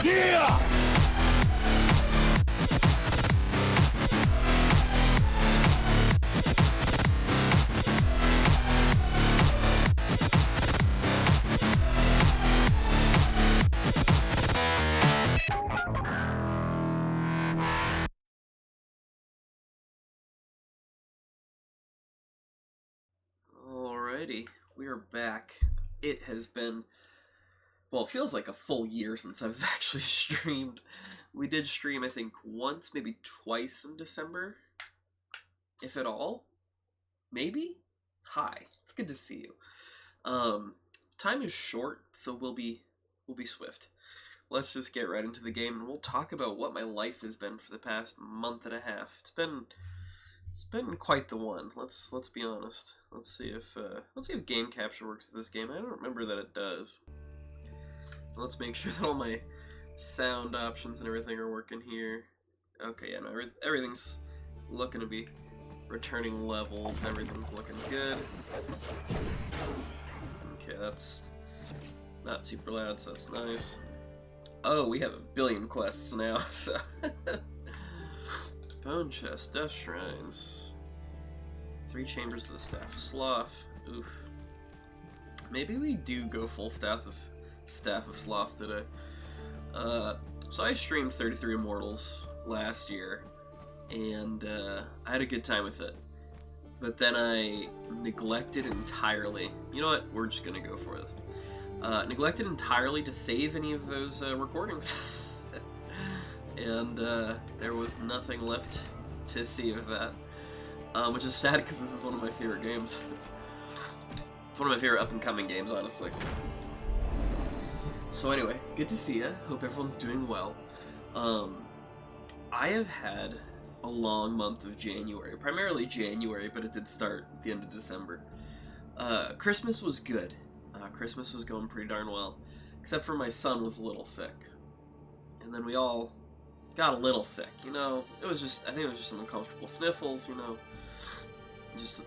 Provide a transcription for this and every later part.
Yeah! Alrighty, we are back. It has been, well, it feels like a full year since I've actually streamed. We did stream, I think, once, maybe twice in December, if at all. Maybe? Hi, it's good to see you. Time is short, so we'll be swift. Let's just get right into the game, and we'll talk about what my life has been for the past month and a half. It's been quite the one. Let's be honest. Let's see if game capture works with this game. I don't remember that it does. Let's make sure that all my sound options and everything are working here. Okay, yeah, no, everything's looking to be returning levels. Everything's looking good. Okay, that's not super loud, so that's nice. Oh, we have 1 billion quests now, so... Bone chest, death shrines. 3 chambers of the staff of sloth. Oof. Maybe we do go full staff of sloth today. So I streamed 33 Immortals last year, and I had a good time with it. But then I neglected entirely. You know what? We're just gonna go for this. Neglected entirely to save any of those recordings. And there was nothing left to see of that, which is sad because this is one of my favorite games. It's one of my favorite up-and-coming games, honestly. So anyway, good to see ya. Hope everyone's doing well. I have had a long month of January, primarily January, but it did start at the end of December. Christmas was good. Christmas was going pretty darn well, except for my son was a little sick. And then we all got a little sick, you know. I think it was just some uncomfortable sniffles, you know. Just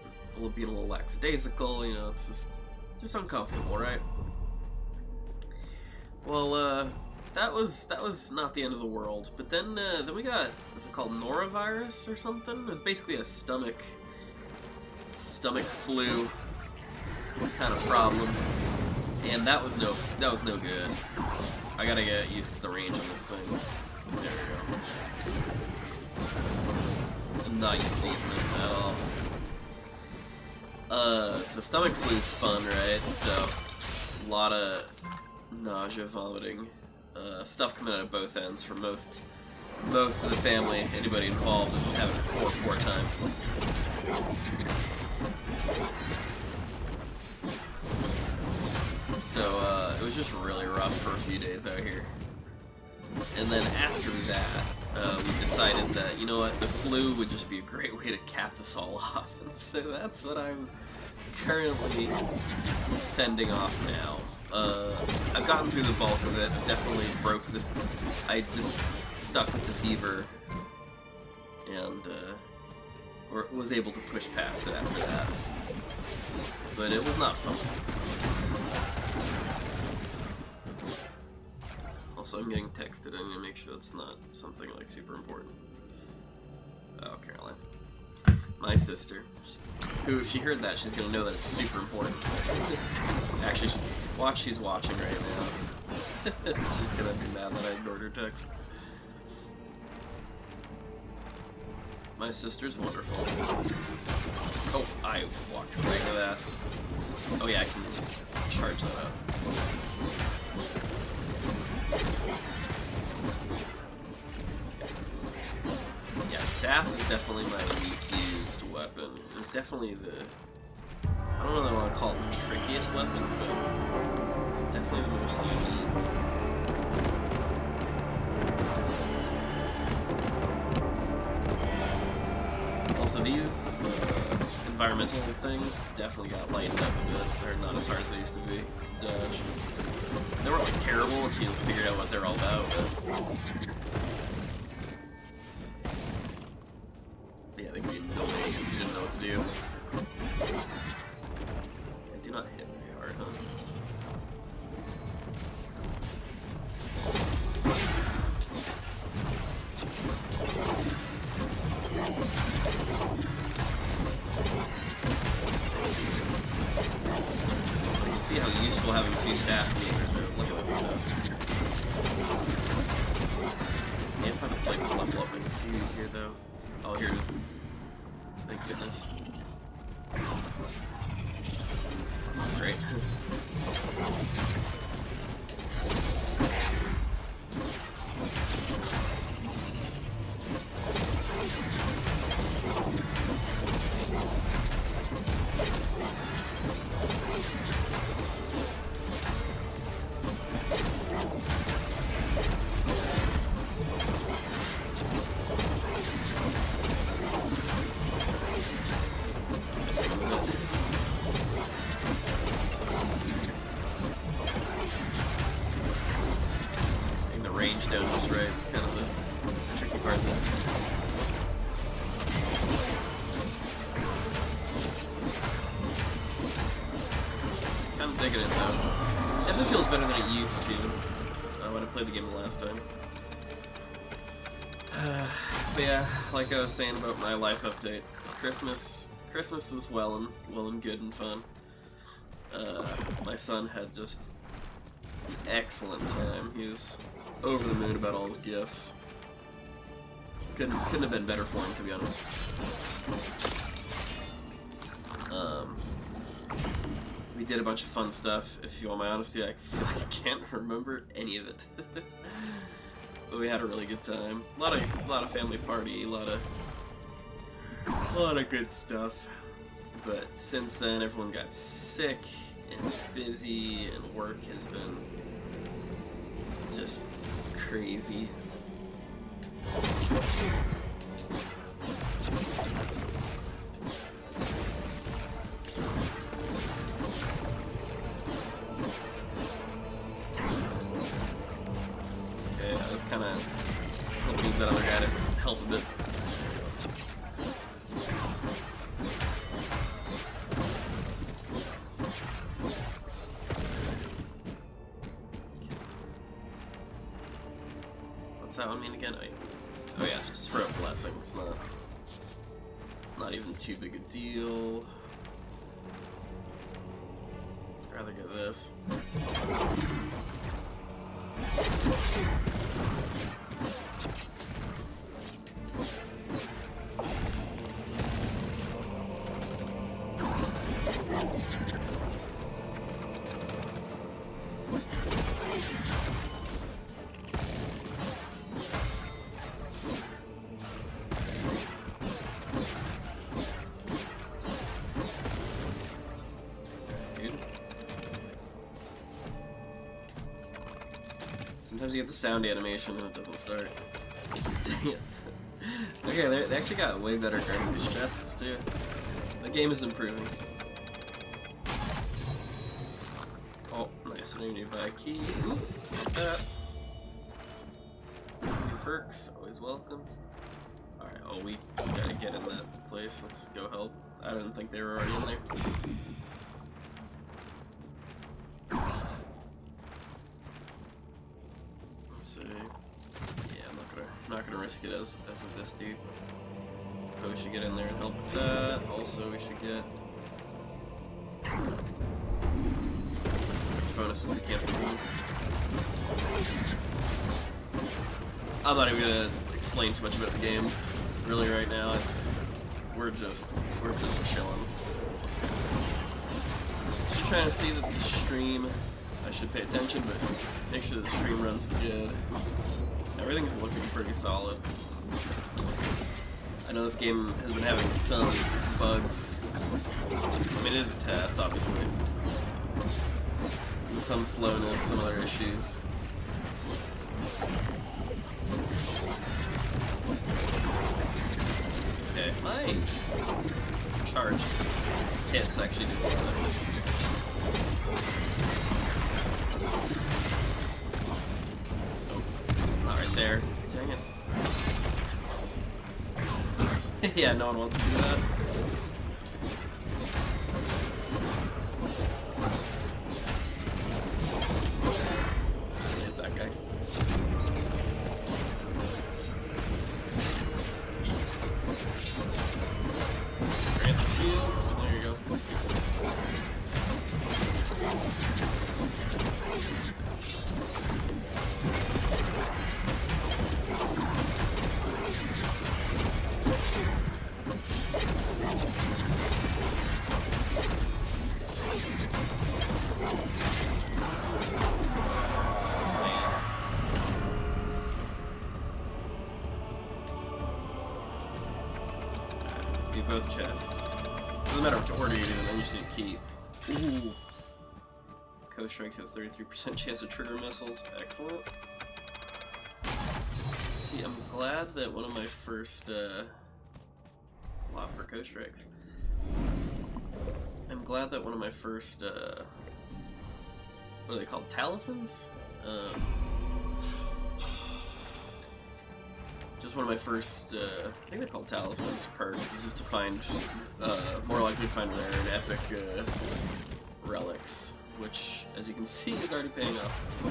being a little lackadaisical, you know. It's just uncomfortable, right? Well, that was not the end of the world. But then we got, what's it called, norovirus or something? It's basically a stomach flu kind of problem, and that was no good. I gotta get used to the range on this thing. There we go. I'm not used to using this at all. So stomach flu is fun, right? So, a lot of nausea, vomiting, stuff coming out of both ends for most of the family. Anybody involved is just having a poor time. So, it was just really rough for a few days out here. And then after that, we decided that, you know what, the flu would just be a great way to cap this all off. And so that's what I'm currently fending off now. I've gotten through the bulk of it, definitely I just stuck with the fever, and was able to push past it after that. But it was not fun. Also, I'm getting texted. I'm gonna make sure it's not something like super important. Oh, Caroline. My sister. Who, if she heard that, she's gonna know that it's super important. Actually, she's watching right now. She's gonna be mad that I ignored her text. My sister's wonderful. Oh, I walked right into that. Oh yeah, I can charge that up. Yeah, staff is definitely my least used weapon. It's definitely I don't know if I want to call it the trickiest weapon, but definitely the most unique. Also, these environmental things definitely got lightened up a bit. They're not as hard as they used to be to dodge. They weren't like terrible until you figured out what they're all about. But yeah, they could be annoying if you didn't know what to do. They do not hit very hard, huh? staff gamers is. Look at this stuff. Can't find a place to level up my dude here, though. Oh, here it is. Thank goodness. That's great. Range down just right, it's kind of the tricky part of this. Kind of digging it though. Definitely feels better than it used to when I played the game the last time. But yeah, like I was saying about my life update, Christmas was well and good and fun. My son had just excellent time. He was over the moon about all his gifts. Couldn't have been better for him, to be honest. We did a bunch of fun stuff. If you want my honesty, I feel like I can't remember any of it. But we had a really good time. A lot of family party, a lot of good stuff. But since then, everyone got sick and busy, and work has been just crazy. Okay, I was kind of hoping that other guy to help a bit. What's that one mean again? Oh yeah, it's just for a blessing. It's not even too big a deal. I'd rather get this. Sometimes you get the sound animation and it doesn't start. Dang it. Okay, they actually got way better guarding these chests too. The game is improving. Oh, nice. I need to buy a key. Ooh, like that. New perks, always welcome. Alright, oh, we gotta get in that place. Let's go help. I didn't think they were already in there. I'm not gonna risk it as of this dude. But we should get in there and help with that. Also, we should get bonuses we can't remove. I'm not even gonna explain too much about the game really right now. We're just chilling. Just trying to see that the stream, I should pay attention, but make sure the stream runs good. Everything's looking pretty solid. I know this game has been having some bugs. I mean, it is a test, obviously. And some slowness, some other issues. Okay, my charge hits actually do well. There. Dang it. Yeah, no one wants to do that. Hit that guy. Grant the shield. There you go. Do both chests. Doesn't matter which order you do, and then you just need to keep. Ooh. Coast strikes have 33% chance to trigger missiles. Excellent. See, I'm glad that one of my first lot for coast strikes. I'm glad that one of my first what are they called? Talismans? Just one of my first, I think they're called talismans perks, is just to find, more likely to find rare and epic relics, which, as you can see, is already paying off.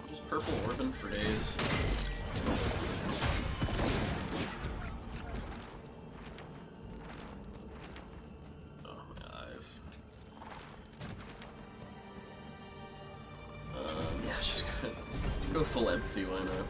Just purple orbing for days. Go full empathy, why not?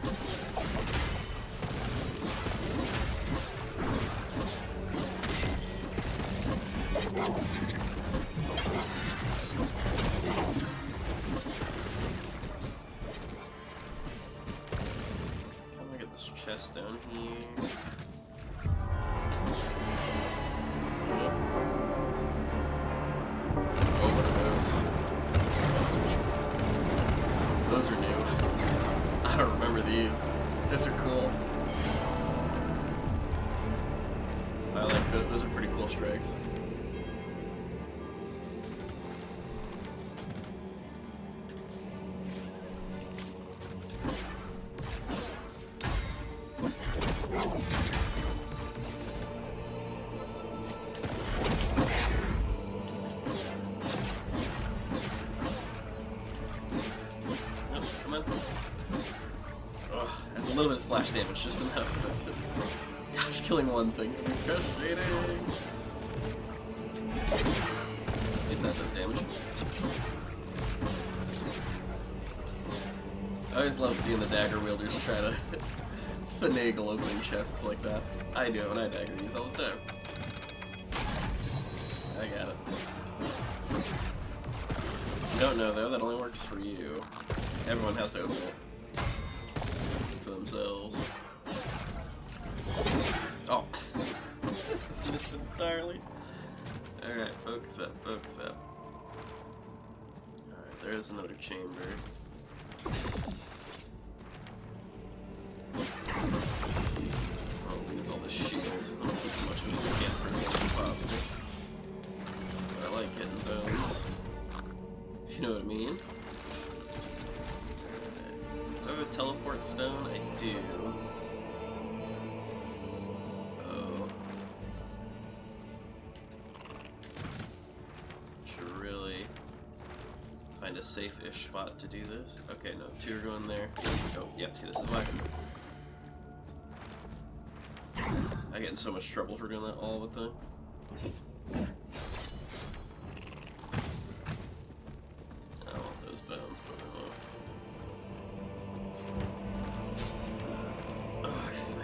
How do I get this chest down here? Oh, what are those? Those are new. I don't remember these. Those are cool. I like those. Those are pretty cool strikes. Has a little bit of splash damage, just enough. Gosh, killing one thing would be frustrating. At least that does damage. I always love seeing the dagger wielders try to finagle opening chests like that. I do it when I dagger these all the time. I got it. If you don't know though, that only works for you. Everyone has to open it for themselves. Oh, this is missed entirely. Alright, focus up, focus up. Alright, there's another chamber. I'll lose all the shields and I'll keep as much of it as I can for as long as possible. But I like hitting bones, if you know what I mean. Do I have a teleport stone? I do. Oh. Should really find a safe-ish spot to do this. Okay, no, two are going there. Oh, yep, see, this is why. I get in so much trouble for doing that all the time. I don't want those bones, but I will. Oh, excuse me.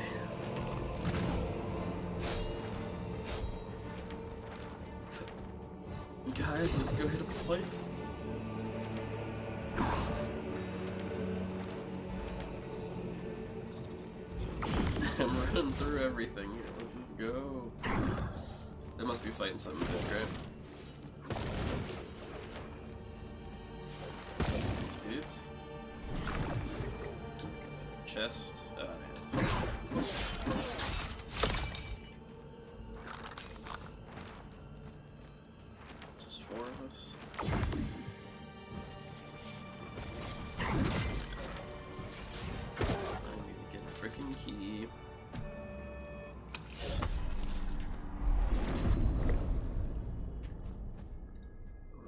Guys, let's go hit a place. I'm running through everything here. Let's just go. They must be fighting something big, right? These dudes. Chest. Oh, yeah. Just four of us. I need to get a freaking key.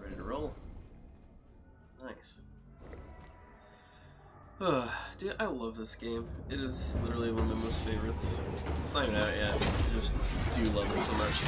Ready to roll. Nice. Dude, I love this game. It is literally one of my most favorites. It's not even out yet. I just do love it so much.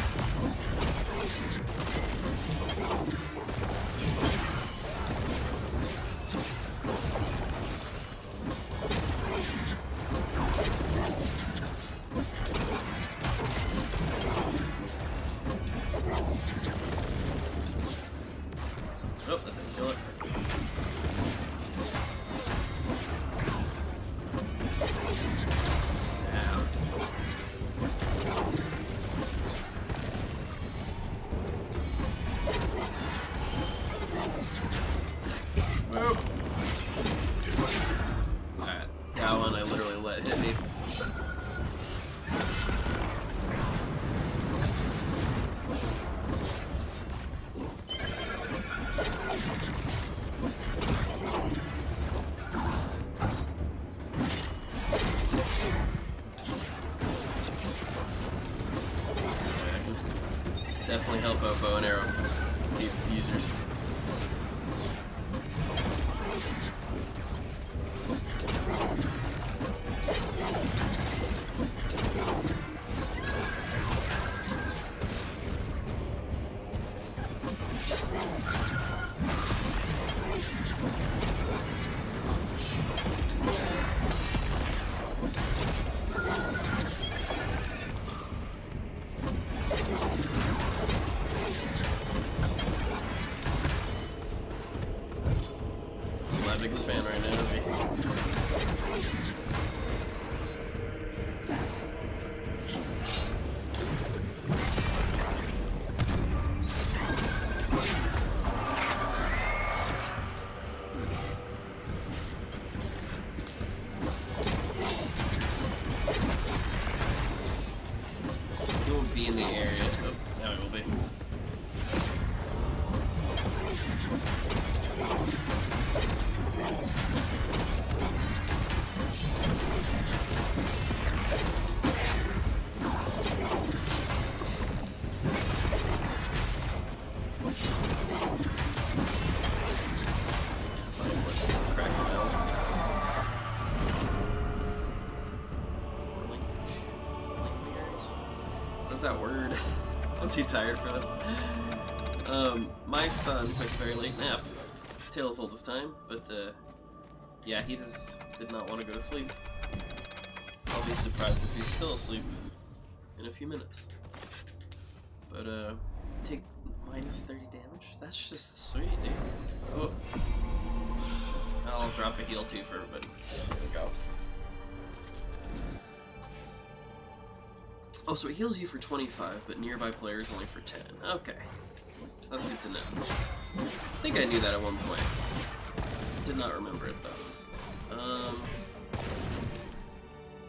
that hit me. Definitely help out bow and arrow users. My biggest fan right now, is he? He won't be in the area. Oh, now he will be. What's that word? I'm too tired for this. My son took a very late nap. Tale's oldest time, but yeah, he just did not want to go to sleep. I'll be surprised if he's still asleep in a few minutes. But take minus 30 damage? That's just sweet, dude. Oh. I'll drop a heal too for everybody. There we go. Oh, so it heals you for 25, but nearby players only for 10. Okay. That's good to know. I think I knew that at one point. Did not remember it, though.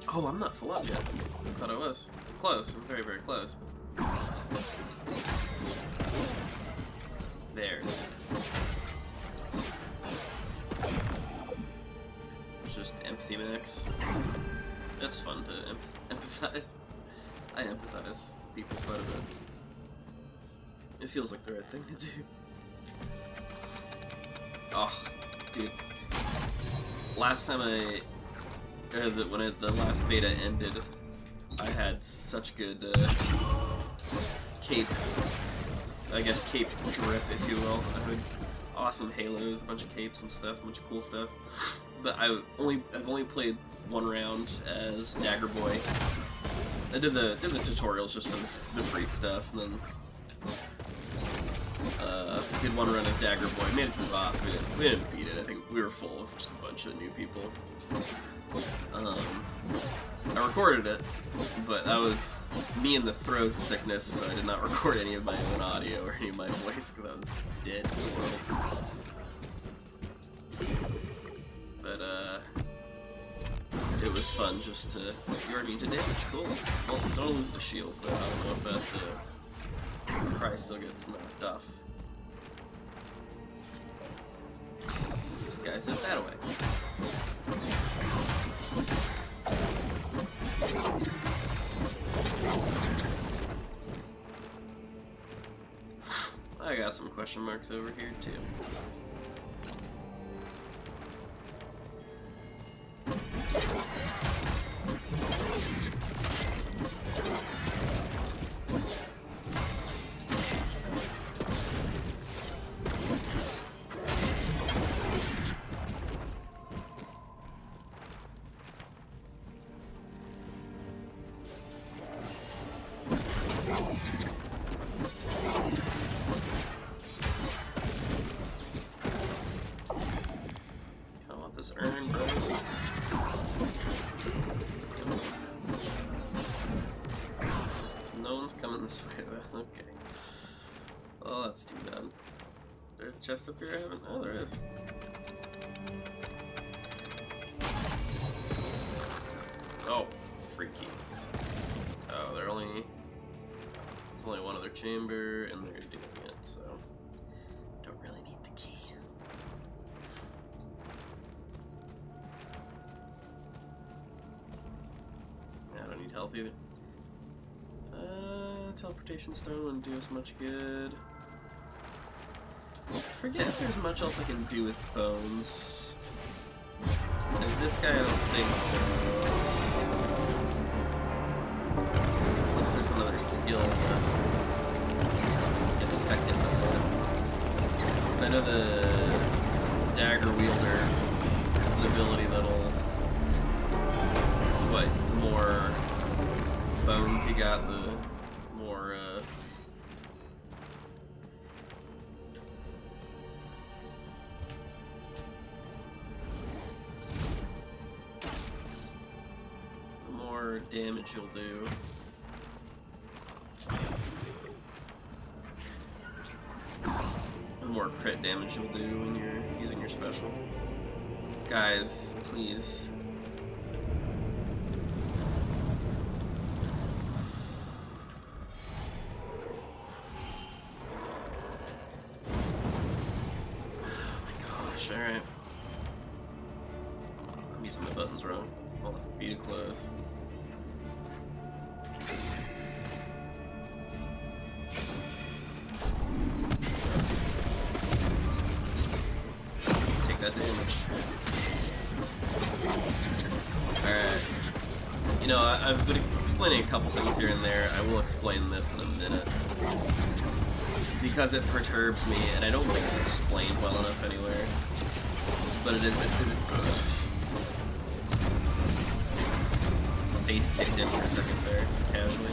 Oh, I'm not full up yet. I thought I was. I'm close. I'm very, very close. There it is. It's just empathy max. That's fun to empathize. I empathize with people quite a bit. It feels like the right thing to do. Oh, dude. Last time when the last beta ended, I had such good cape, I guess cape drip, if you will. I had awesome halos, a bunch of capes and stuff, a bunch of cool stuff. But I've only played one round as Dagger Boy. I did the tutorials just for the free stuff, and then did one run as Dagger Boy. Made it to the boss. We didn't beat it. I think we were full of just a bunch of new people. I recorded it, but that was me in the throes of sickness, so I did not record any of my own audio or any of my voice because I was dead to the world. But it was fun just to... You're immune to damage, cool. Well, don't lose the shield, but I don't know if that probably still gets knocked off. This guy says that away. I got some question marks over here too. Earn, bros. No one's coming this way though. Okay. Oh, that's too bad. There's a chest up here I haven't. Oh, there is. Oh, freaky. Oh, there's only one other chamber, and they're doing it, so don't really need the key. I don't need health either. Teleportation stone wouldn't do us much good. I forget if there's much else I can do with bones. As this guy, I don't think so. Unless there's another skill that gets affected by that. Because I know the dagger wielder has an ability that'll, what, the more bones you got, the more, damage you'll do. The more crit damage you'll do when you're using your special. Guys, please. Oh my gosh, alright. I'm using my buttons wrong. Hold on, be too close. That damage. Alright. You know, I've been explaining a couple things here and there. I will explain this in a minute. Because it perturbs me, and I don't think it's explained well enough anywhere. But it is. Face kicked in for a second there, casually.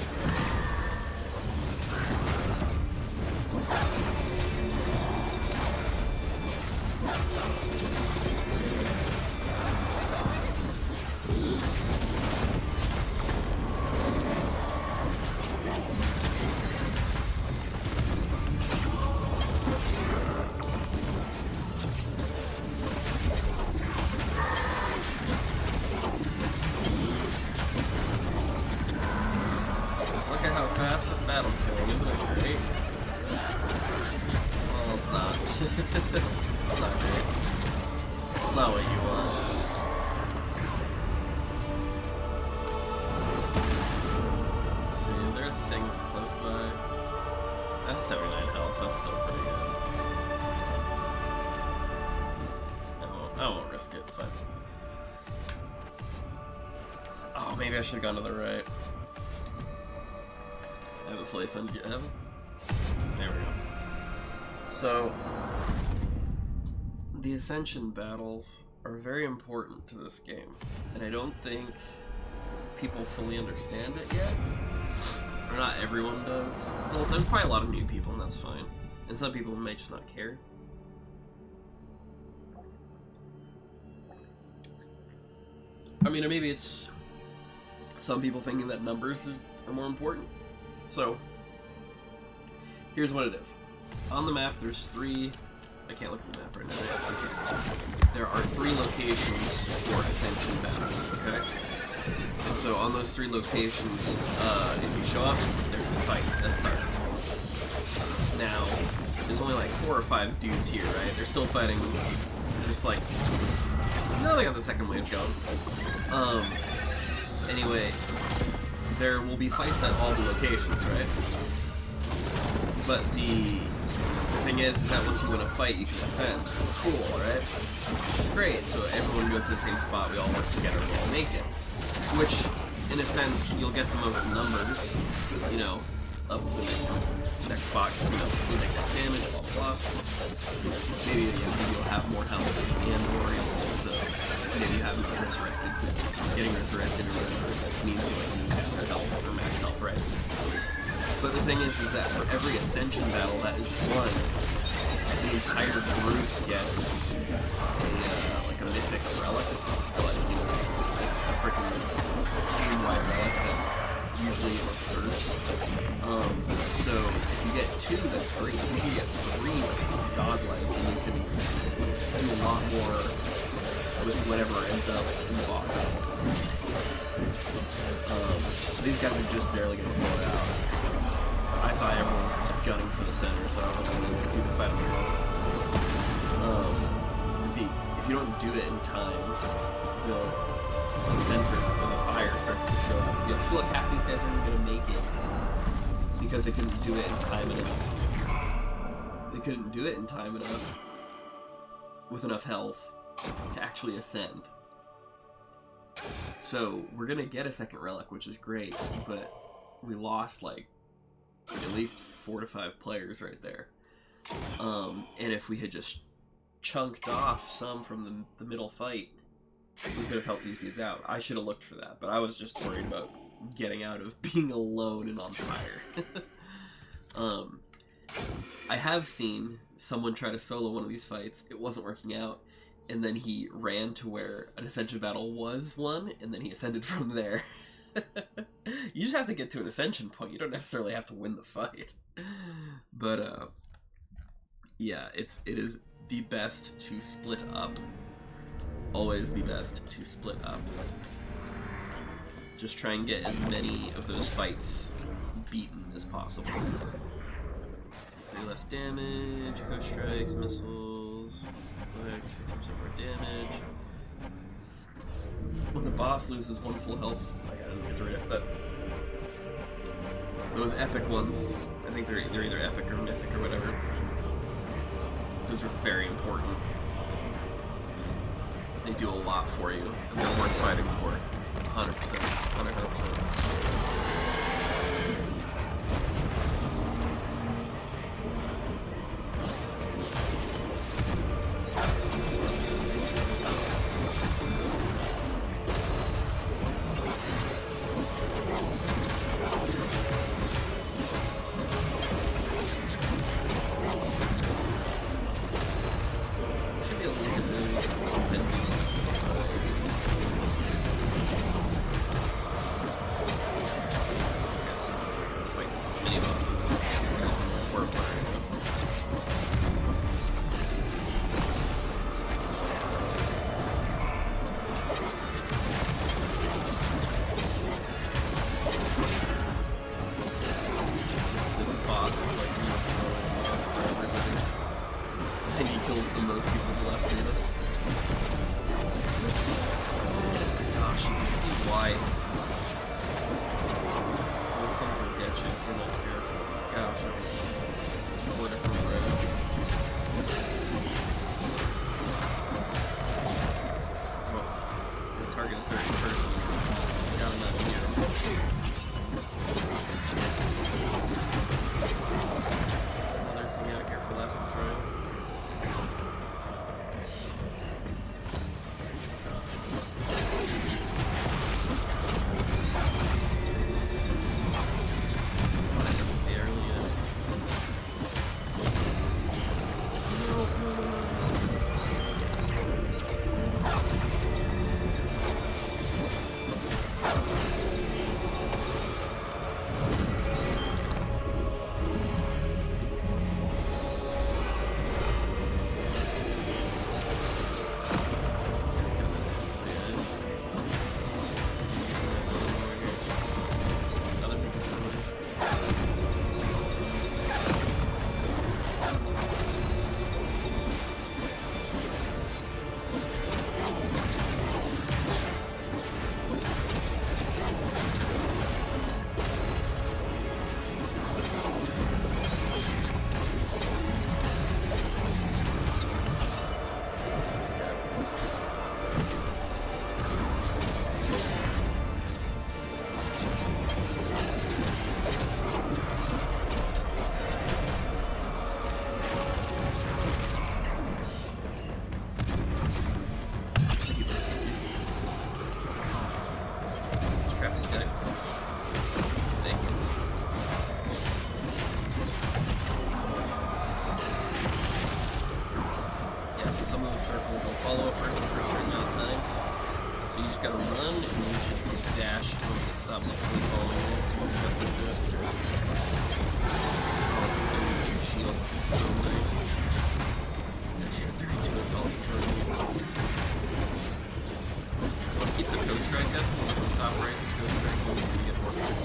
This battle's going, isn't it great? Well, it's not. it's not great. It's not what you want. Let's see, is there a thing that's close by? That's 79 health, that's still pretty good. I won't risk it, it's fine. Oh, maybe I should have gone to the right. I haven't fully ascended yet, have I? There we go. So, the Ascension battles are very important to this game, and I don't think people fully understand it yet. Or not everyone does. Well, there's probably a lot of new people, and that's fine. And some people may just not care. I mean, or maybe it's some people thinking that numbers are more important. So, here's what it is. On the map, there's three... I can't look at the map right now. There are 3 locations for Ascension battles, okay? And so, on those 3 locations, if you show up, there's a fight that starts. Now, there's only like 4 or 5 dudes here, right? They're still fighting, just like... No, they got the second wave going. Anyway... There will be fights at all the locations, right? But the thing is that once you win a fight, you can ascend. Cool, right? Great, so everyone goes to the same spot, we all work together, we all make it. Which, in a sense, you'll get the most numbers, you know, up to the next spot, because, you know, you make less damage, blah, blah, blah. Maybe you'll have more health, and or you'll also, maybe you haven't been resurrected, because getting resurrected or whatever means you like lose half your health or max health, right? But the thing is that for every Ascension battle that is won, the entire group gets like a mythic relic, like, you know, a freaking team-wide relic that's usually absurd. So if you get 2, that's great. If you get 3, that's godlike, and you can do a lot more with whatever ends up in the boss battle. So these guys are just barely gonna blow it out. I thought everyone was gunning for the center, so I wasn't going to do the fight on the see, if you don't do it in time, the center or the fire starts to show up. Yeah, so look, half these guys aren't even going to make it because they couldn't do it in time enough. They couldn't do it in time enough with enough health to actually ascend. So we're going to get a second relic, which is great, but we lost like at least 4 to 5 players right there. And if we had just chunked off some from the middle fight, we could have helped these dudes out. I should have looked for that, but I was just worried about getting out of being alone and on fire. I have seen someone try to solo one of these fights. It wasn't working out, and then he ran to where an ascension battle was won, and then he ascended from there. You just have to get to an ascension point. You don't necessarily have to win the fight. But yeah, it is the best to split up. Always the best to split up. Just try and get as many of those fights beaten as possible. 3 less damage, ghost strikes, missiles, deflect, 50% more damage. When the boss loses 1 full health, I didn't get to read it, but those epic ones, I think they're either epic or mythic or whatever. Those are very important. They do a lot for you, and they're worth fighting for. 100%. 100%. Keep the ghost strike up on the top right. Ghost strike will get more.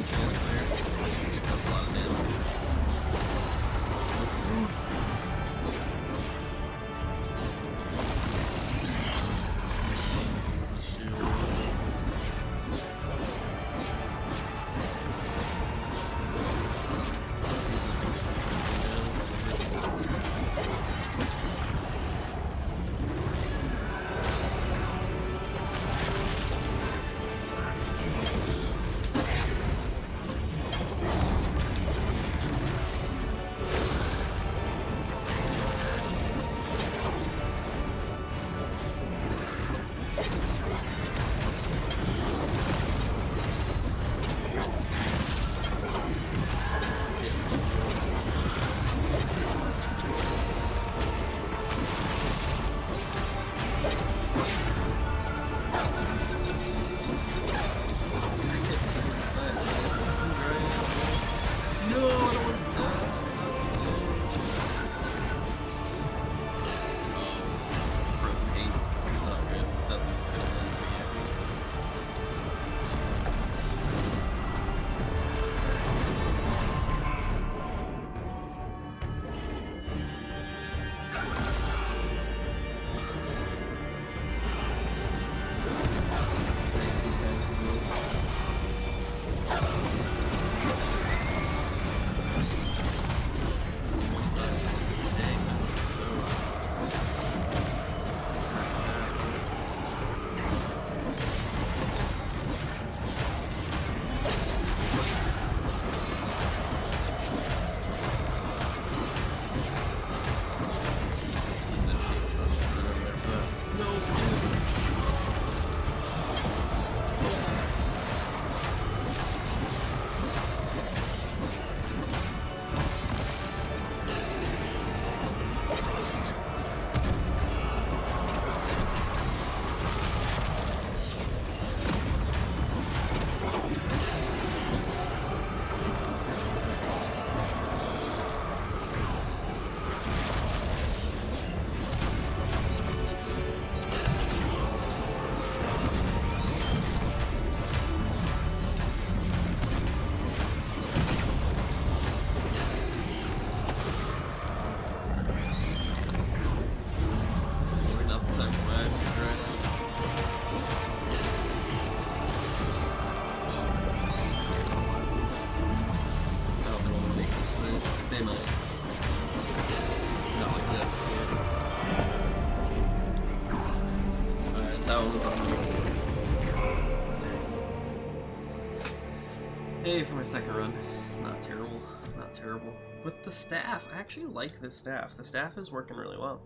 Hey, for my second run. Not terrible. Not terrible. With the staff, I actually like this staff. The staff is working really well.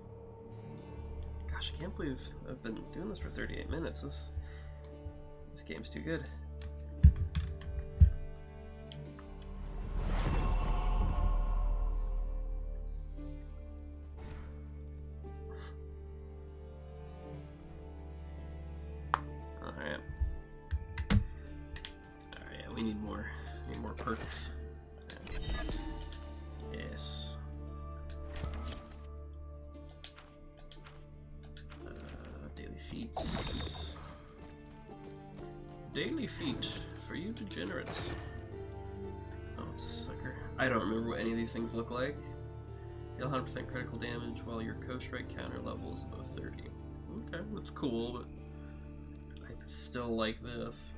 Gosh, I can't believe I've been doing this for 38 minutes. This game's too good. Alright. Alright, we need more perks. Yes. Daily feats. Daily feat for you degenerates. Oh, it's a sucker. I don't remember what any of these things look like. Deal 100% critical damage while your co-strike counter level is above 30. Okay, that's cool, but I still like this.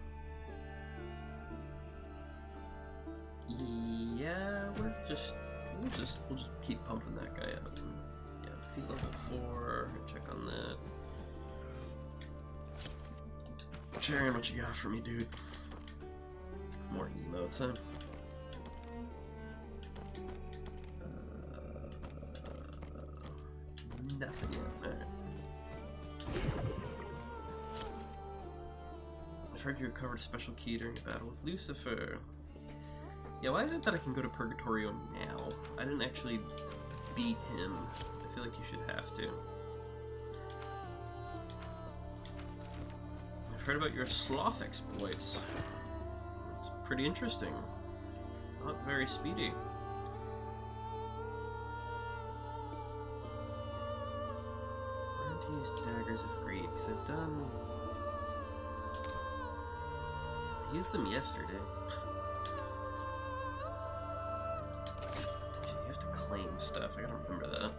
Yeah, we'll just keep pumping that guy up. Yeah, feet level 4. Check on that. Sharon, what you got for me, dude? More emotes, huh? Nothing yet. Alright. I've heard you recovered a special key during a battle with Lucifer. Yeah, why is it that I can go to Purgatorio now? I didn't actually beat him. I feel like you should have to. I've heard about your sloth exploits. It's pretty interesting. Not very speedy. Learn to use daggers of greed, because I've done... I used them yesterday. You have to claim stuff, I gotta remember that.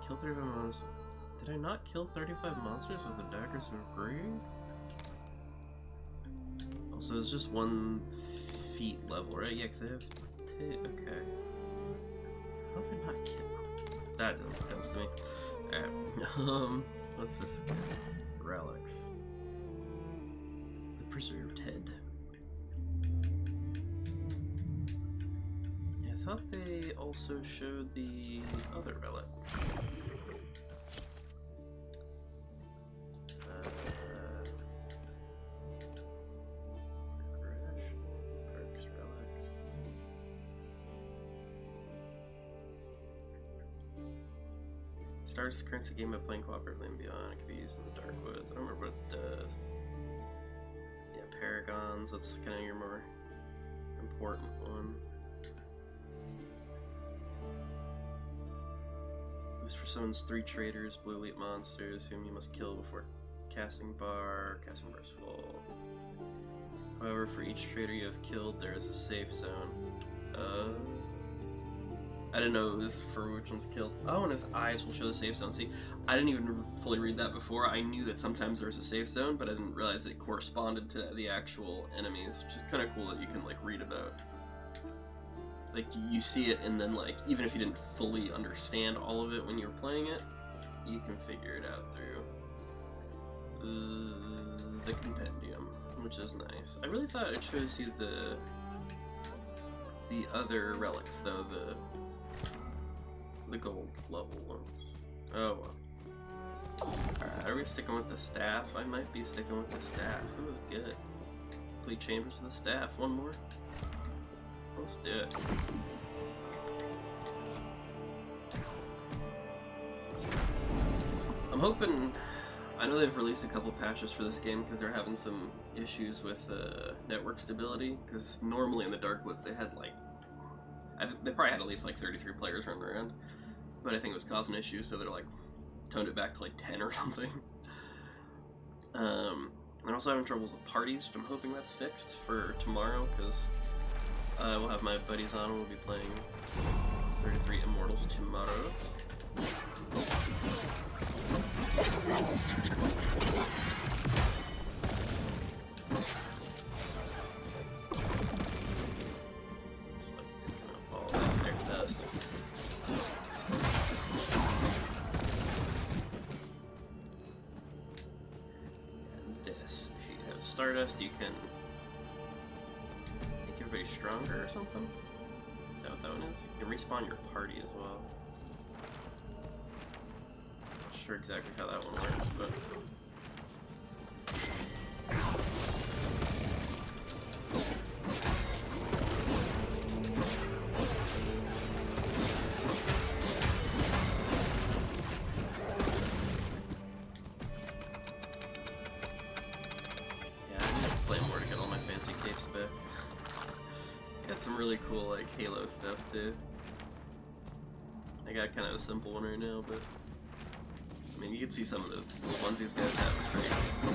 Kill 35 monsters. Did I not kill 35 monsters with the daggers of greed? Also, it's just 1 feet level, right? Yeah, because I have 2. Okay. How did I not kill? That doesn't make sense to me. Alright. What's this? Relics. The preserved head. Yeah, I thought they also showed the other relics. Starts the currency game by playing cooperatively and beyond. It can be used in the Dark Woods. I don't remember what it does. Yeah, Paragons. That's kind of your more important one. Lucifer summons 3 traitors, blue elite monsters, whom you must kill before casting bar. Casting bar's full. However, for each traitor you have killed, there is a safe zone. I didn't know it was for which one's killed. Oh, and his eyes will show the safe zone. See, I didn't even fully read that before. I knew that sometimes there was a safe zone, but I didn't realize it corresponded to the actual enemies, which is kind of cool that you can, like, read about. Like, you see it, and then, like, even if you didn't fully understand all of it when you were playing it, you can figure it out through the compendium, which is nice. I really thought it shows you the other relics, though, the gold level ones. Oh well. Alright, are we sticking with the staff? I might be sticking with the staff. It was good. Complete chambers of the staff. One more. Let's do it. I'm hoping... I know they've released a couple patches for this game because they're having some issues with network stability, because normally in the Dark Woods they had like... they probably had at least like 33 players running around, but I think it was causing issues, so they're like toned it back to like 10 or something. I'm also having troubles with parties, which I'm hoping that's fixed for tomorrow, because we'll have my buddies on and we'll be playing 33 Immortals tomorrow. With Stardust, you can make everybody stronger or something? Is that what that one is? You can respawn your party as well. Not sure exactly how that one works, but... some really cool like Halo stuff too. I got kind of a simple one right now, but I mean you can see some of the ones these guys have are pretty cool.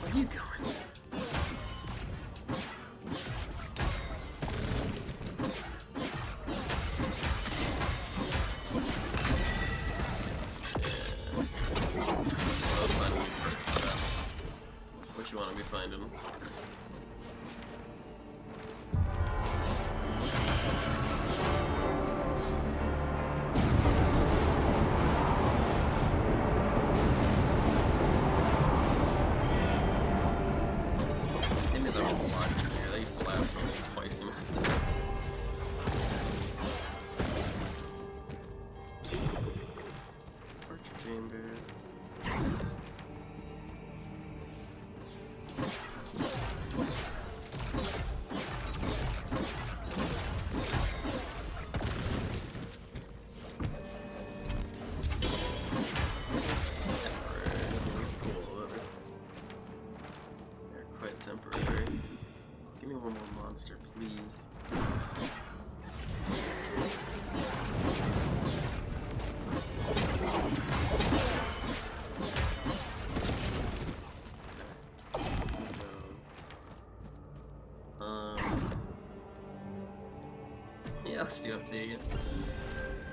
Where are you going? You want to be finding. Maybe that was a lot easier. They used to last me twice a month. Torture chamber. Temporary. Give me one more monster, please. Yeah, let's do empathy again.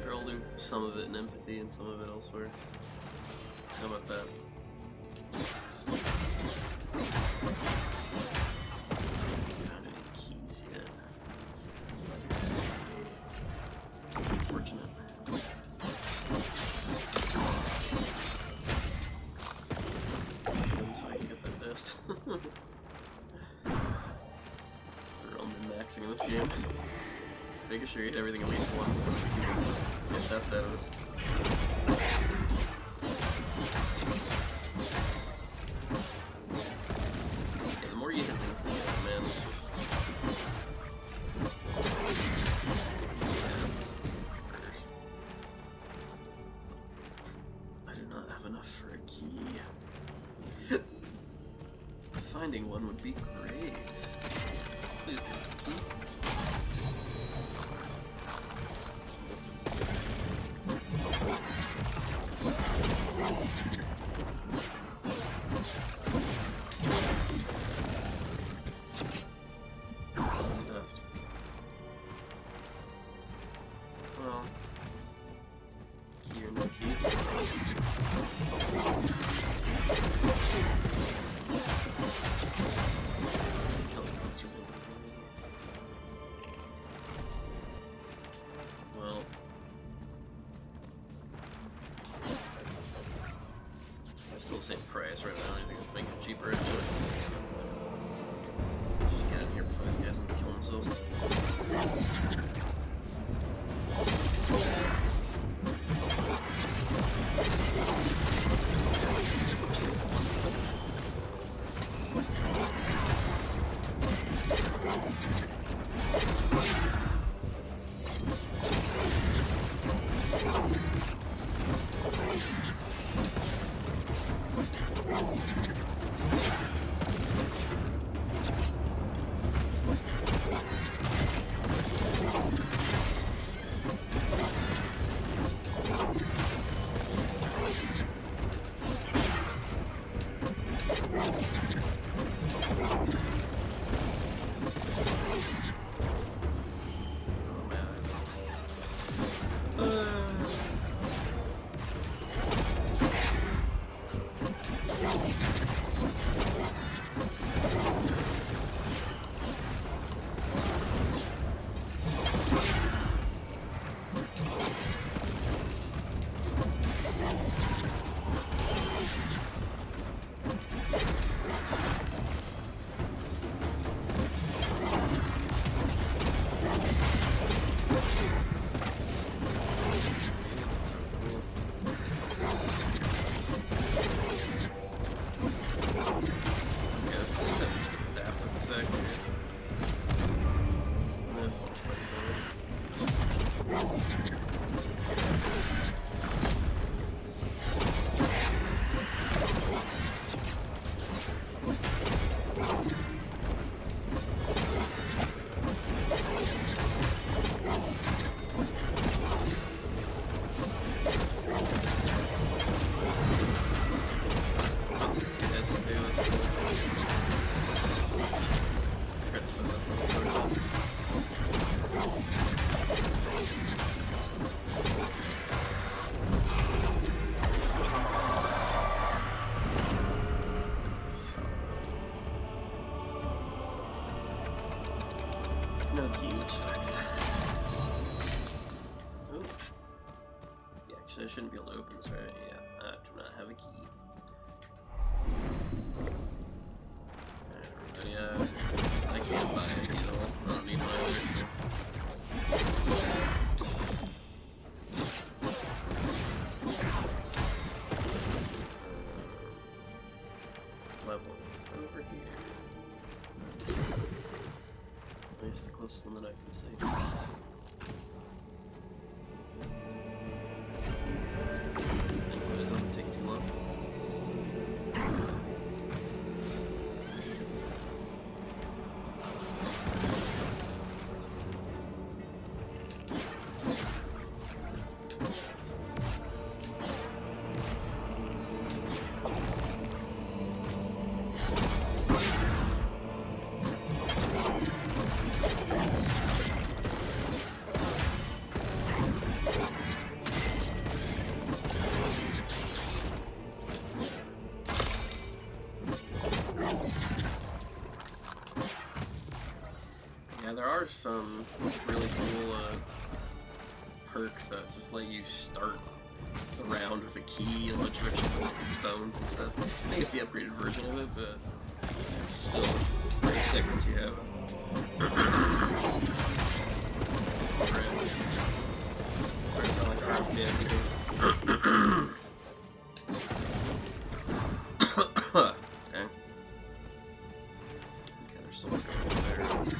Or I'll do some of it in empathy and some of it elsewhere. How about that? Maxing in this game. Making sure you hit everything at least once so that you can get the best out of it. Yeah, the more you hit things together, man, it's just... I do not have enough for a key. Finding one would be great. Please give me a key. Dust. Well, key or no key. Well, it's still the same price right now. I think it's making it cheaper. Just get in here before these guys can kill themselves. No key, which sucks. Oh. Yeah, actually I shouldn't be able to open this, right? Yeah, I do not have a key. Alright, everybody, I can't buy it, you know, I don't need my other, so. Level, it's over here. At least the closest one that I can see. Anyways, doesn't take too long. Yeah, there are some really cool perks that just let you start the round with a key and a bunch of extra bones and stuff. I think it's the upgraded version of it, but it's still pretty sick once you have it. Sorry to sound like a half damn here. Okay. Okay, there's still more going on there.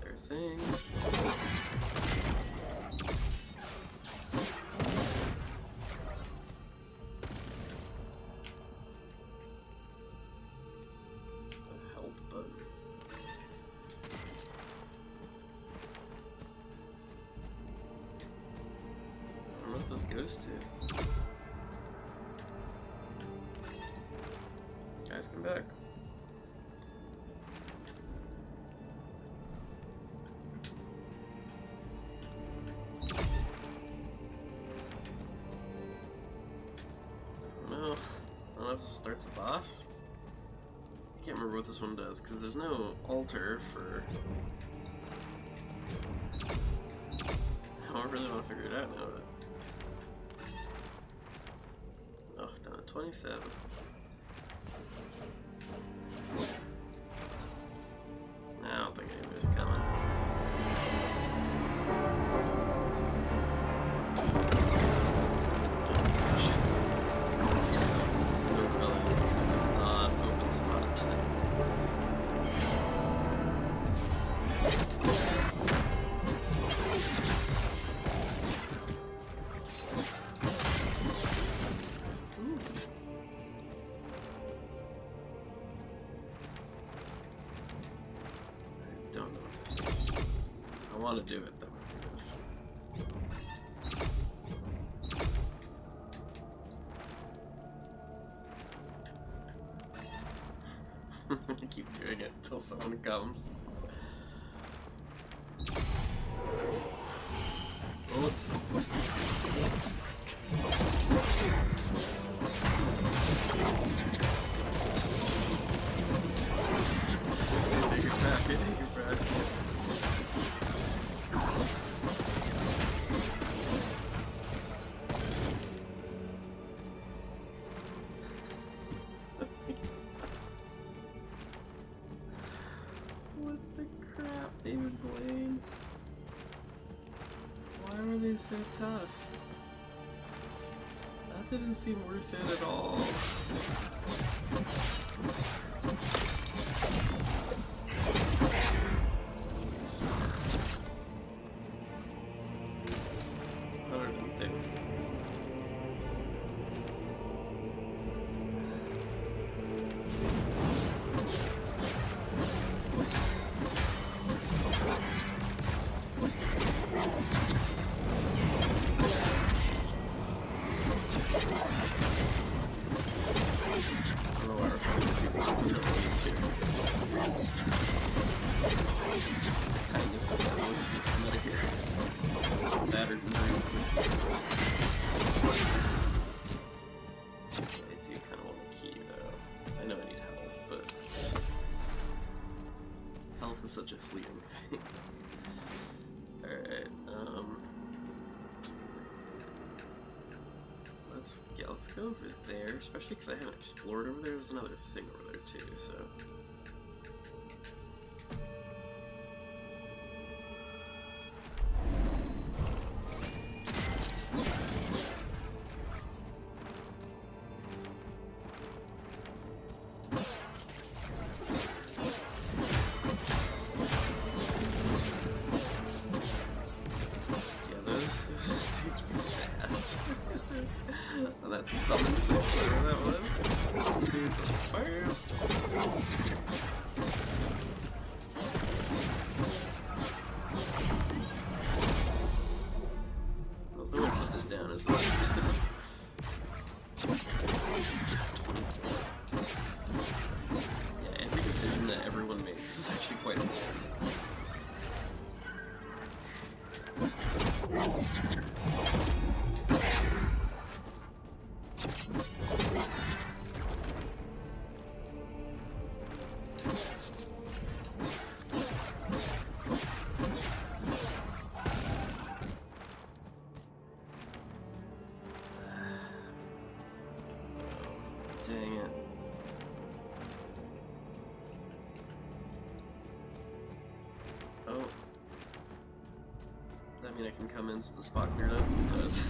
There are things. What's the help button? I don't know what this goes to. Guys, come back. I don't know if this starts a boss. I can't remember what this one does, because there's no altar for... I don't really want to figure it out now, but... Oh, down at 27. I don't think anybody's coming. Open spot. I want to do it though. I keep doing it until someone comes. Oh. Take it back, take it back. What the crap, David Blaine? Why were they so tough? That didn't seem worth it at all. is such a fleeting thing. Alright, let's go over there, especially because I haven't explored over there. There's another thing over there too, so... That summon place, whatever that was. Dudes are fast. There's no way to put this down, is there? 24. Yeah, every decision that everyone makes is actually quite important. Dang it. Oh. Does that mean I can come into the spot cleared up? It does.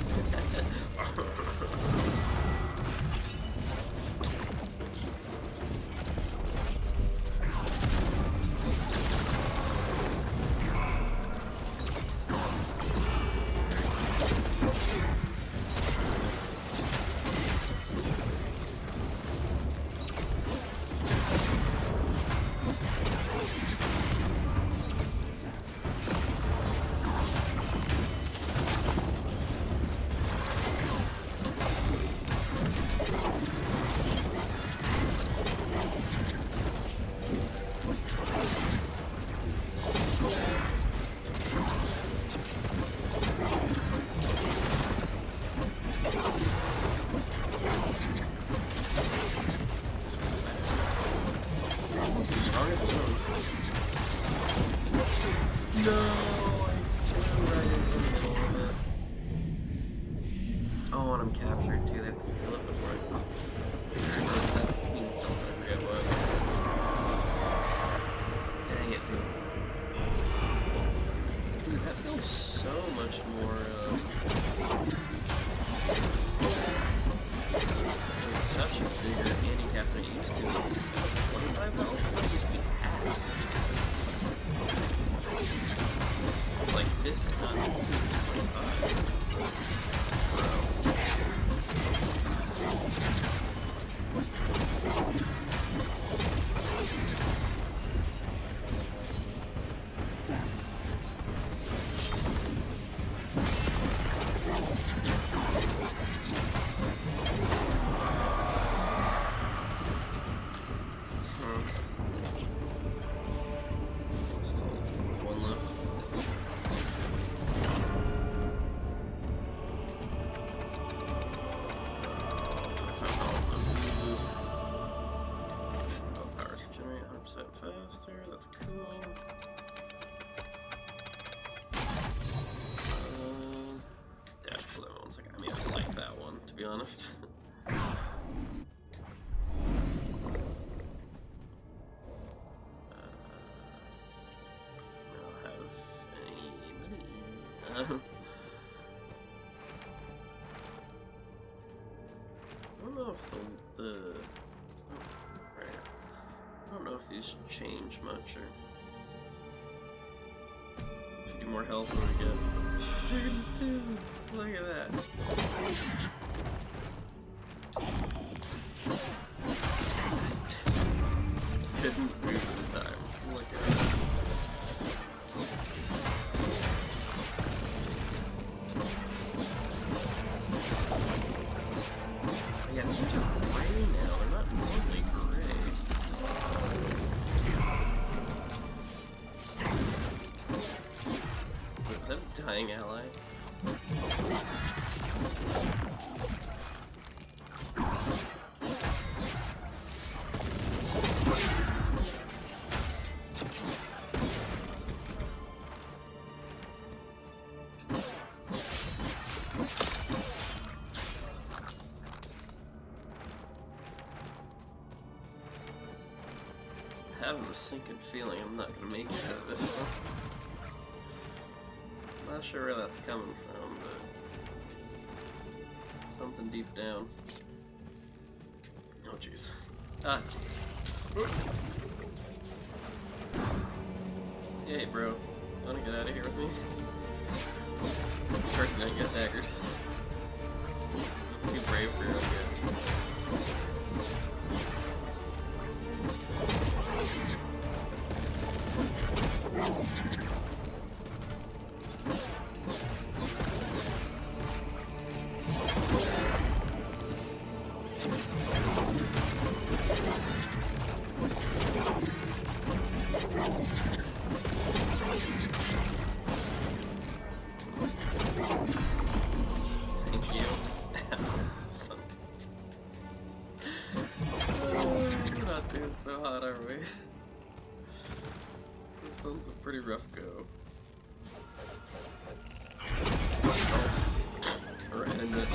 No, I flew right into the middle of it. Oh, and I'm captured too. They have to kill it before I pop. That means something. I forget what. Dang it, dude. Dude, that feels so much more, it's such a bigger handicap than it used to. 25 health? It used to be half. It's like 50, not 25. Faster, that's cool. Yeah, pull that one second. I mean, I like that one, to be honest. I don't have any money. I don't know if the I don't know if these change much, or if you do more health, what do we get? 32! Look at that. Didn't move at the time. Look at that. Yeah, these are gray now. They're not normally gray. Is that a dying ally? have a sinking feeling I'm not gonna make it out of this one. Not sure where that's coming from, but something deep down. Oh jeez. Ah jeez. Hey bro, wanna get out of here with me? First I get daggers. Too brave for your own good. So hot, are we? This one's a pretty rough go. Oh. Right in it.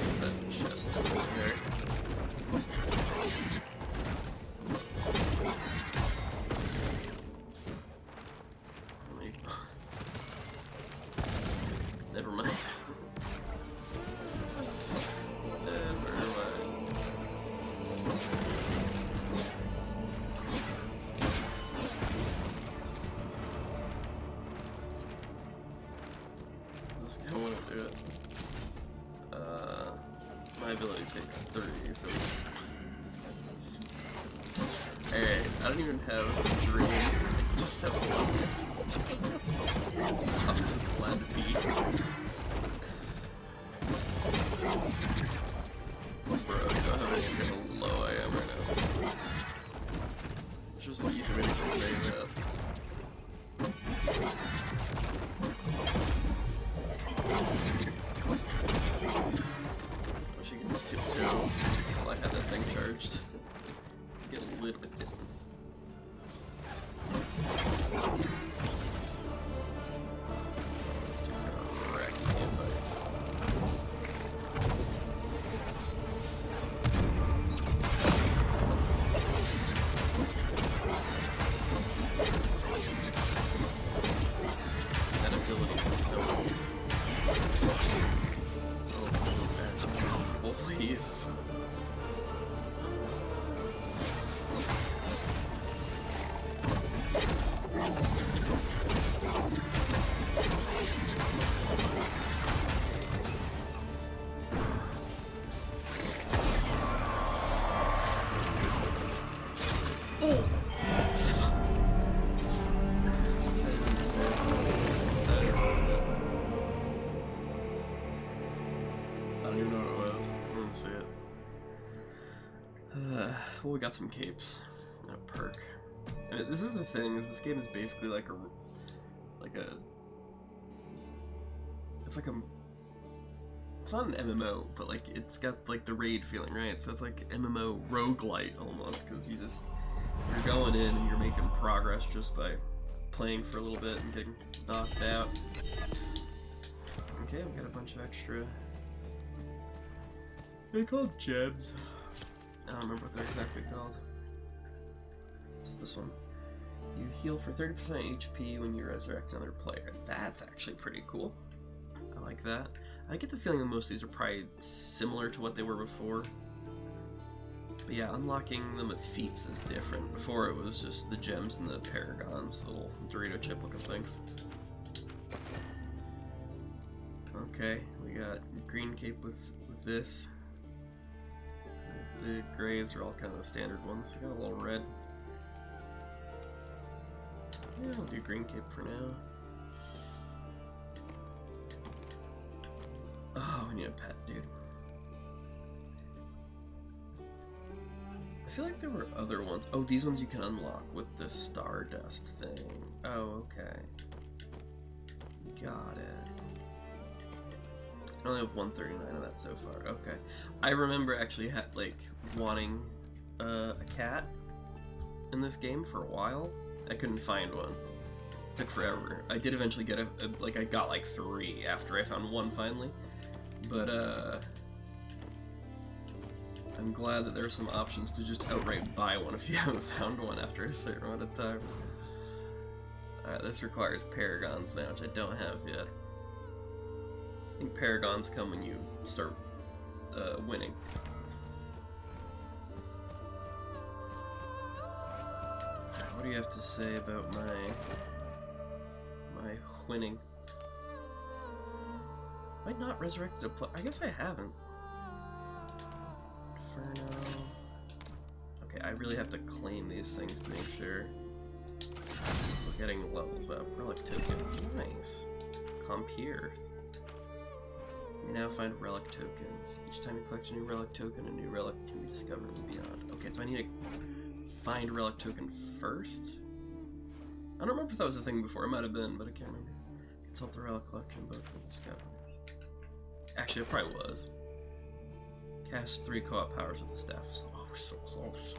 Use that chest over there. Never mind. Never mind. This guy won't do it. My ability takes 30, so... Alright, I don't even have a dream. I just have a love. I'm just glad to be here. Bro, you know how low I am right now. It's just an easy way to convey that. Wish I could tiptoe while I had that thing charged. Get a little bit distance. Please. Oh. I don't even know what it was. I didn't see it. Well, we got some capes. No perk. I mean, this is the thing, is this game is basically like a... It's not an MMO, but like, it's got like the raid feeling, right? So it's like MMO roguelite almost, because you're going in and you're making progress just by playing for a little bit and getting knocked out. Okay, we got a bunch of extra... They're called gems. I don't remember what they're exactly called. So this one. You heal for 30% HP when you resurrect another player. That's actually pretty cool. I like that. I get the feeling that most of these are probably similar to what they were before. But yeah, unlocking them with feats is different. Before it was just the gems and the paragons, the little Dorito chip looking things. Okay, we got green cape with this. The grays are all kind of the standard ones. I got a little red. Yeah, I'll do green cape for now. Oh, we need a pet, dude. I feel like there were other ones. Oh, these ones you can unlock with the Stardust thing. Oh, okay. Got it. I only have 139 of that so far. Okay. I remember actually wanting a cat in this game for a while. I couldn't find one. Took forever. I did eventually get like I got like 3 after I found one finally, but I'm glad that there are some options to just outright buy one if you haven't found one after a certain amount of time. Alright, this requires paragons now, which I don't have yet. I think paragons come when you start winning. What do you have to say about my winning? Have I not resurrected a player? I guess I haven't. Inferno. Okay, I really have to claim these things to make sure we're getting levels up. Relic token. Nice. Compere. You now find relic tokens. Each time you collect a new relic token, a new relic can be discovered and beyond. Okay, so I need to find relic token first? I don't remember if that was a thing before. It might have been, but I can't remember. Consult the relic collection book for discoveries. Actually, it probably was. Cast 3 co-op powers with the staff. Oh, we're so close.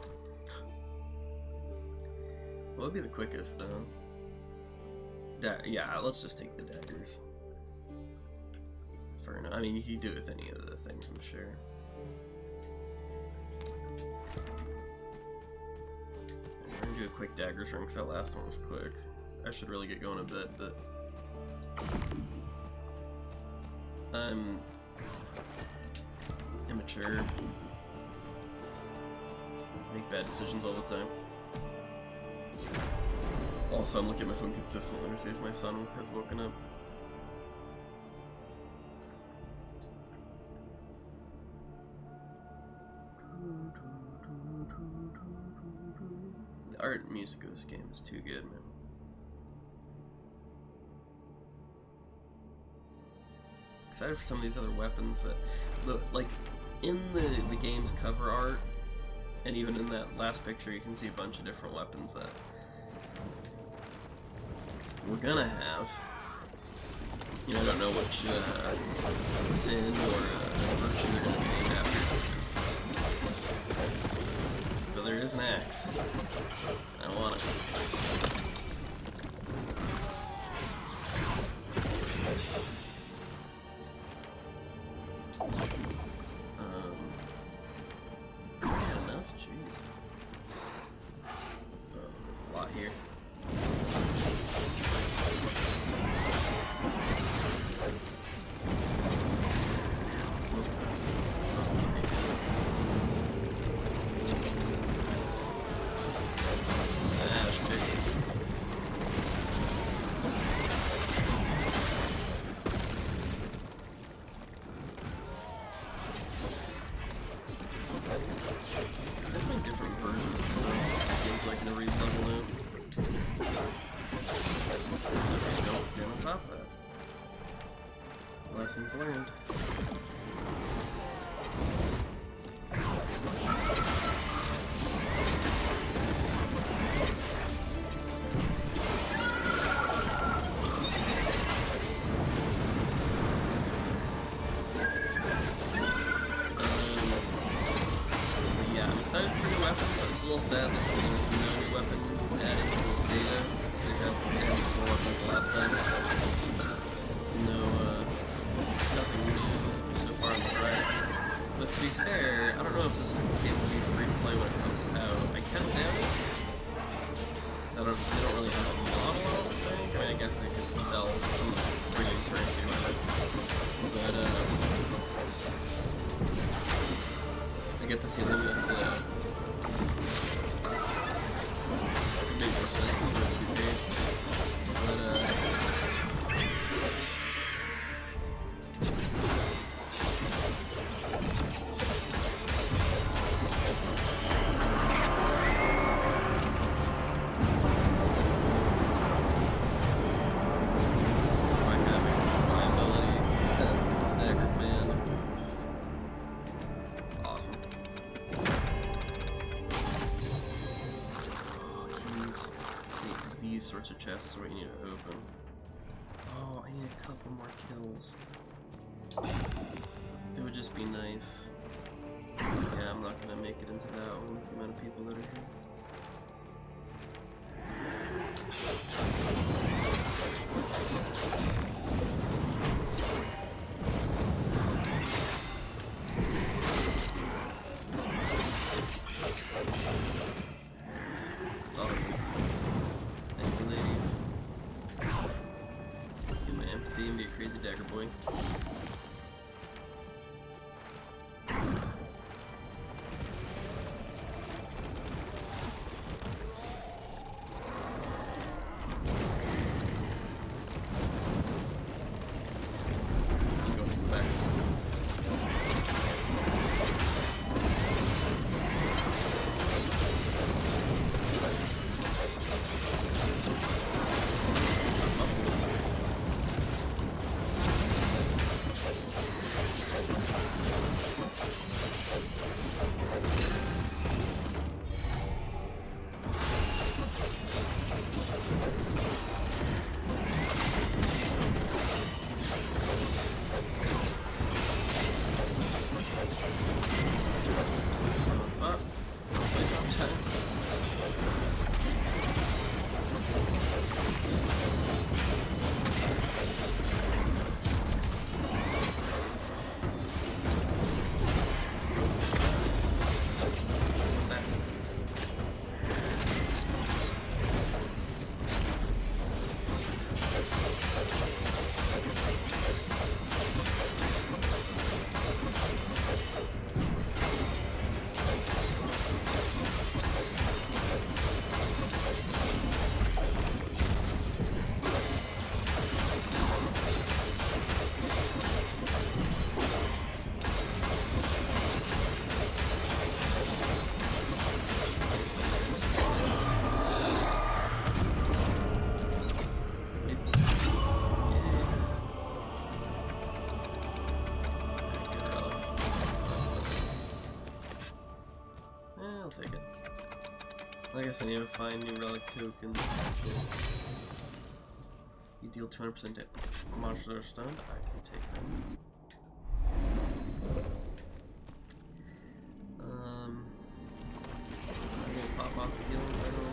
What would be the quickest, though? Yeah, let's just take the daggers. For now. I mean, you can do it with any of the things, I'm sure. We're gonna do a quick daggers run because that last one was quick. I should really get going a bit, but I'm immature. Make bad decisions all the time. Also, I'm looking at my phone consistently to see if my son has woken up. The art and music of this game is too good, man. Excited for some of these other weapons that, like, in the game's cover art, and even in that last picture, you can see a bunch of different weapons that we're gonna have. You know, I don't know which sin or virtue they're gonna be named after. But there is an axe. I want it. Not enough? Jeez. There's a lot here. Lessons learned. Yeah, I'm excited for new weapons. I was a little sad that there was no new weapon added to this beta, because they had these 4 weapons the last time. Nothing new so far on the horizon. But to be fair, I don't know if this game will be free to play when it comes out. I kind of doubt it. They don't really have a model, I don't think. I mean, I guess they could sell some friggin' currency with it. But, I get the feeling that, it could make more sense for it to be paid. But, sorts of chests where you need to open. Oh, I need a couple more kills. It would just be nice. Yeah, I'm not gonna make it into that one with the amount of people that are here. Dagger Boy. Take it. I guess I need to find new relic tokens. You deal 200% damage. Monsters are stunned. I can take them. I'm gonna pop off the healings. I don't know.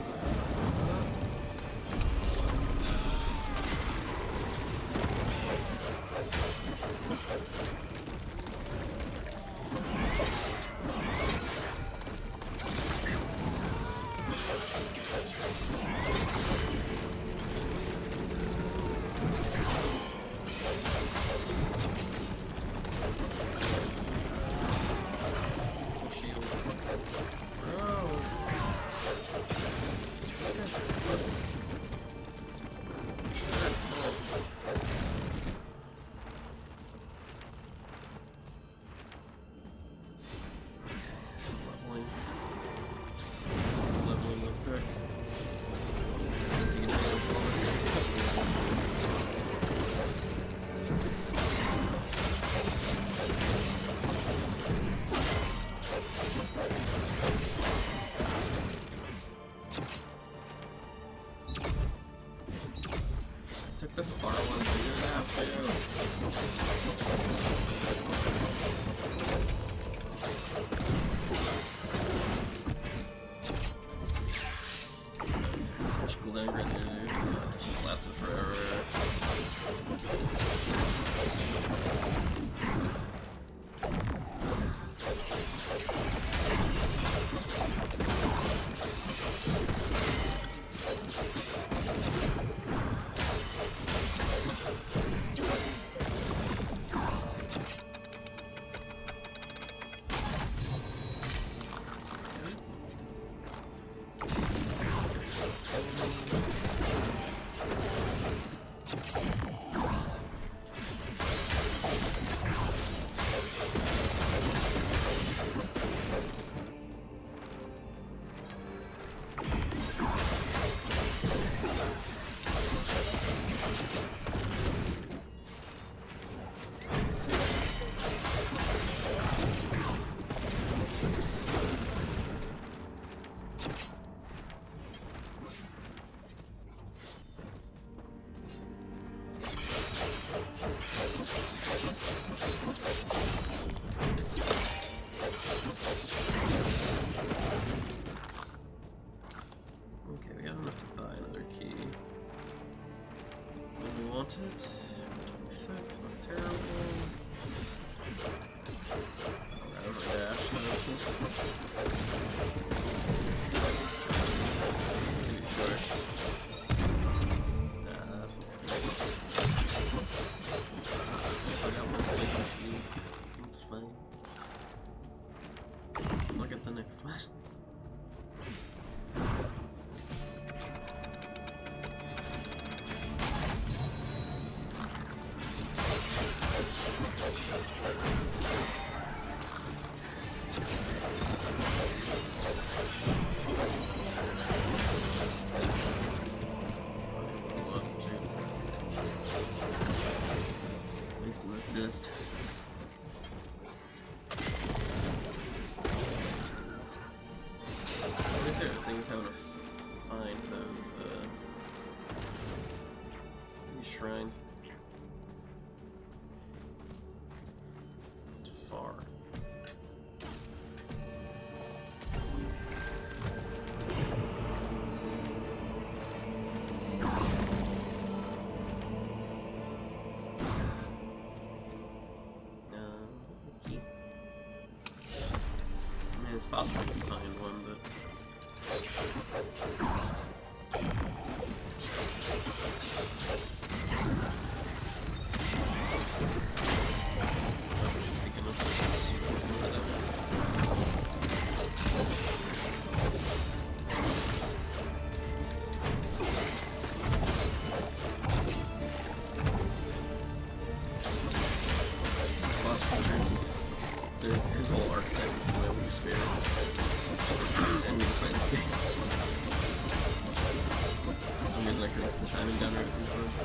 At least in this dist. My favorite thing is how to find these shrines. It's far. Key. I mean, it's possible to find one, but his whole archetype is my least favorite. And we find this game. For some reason I could the timing down right at these ones.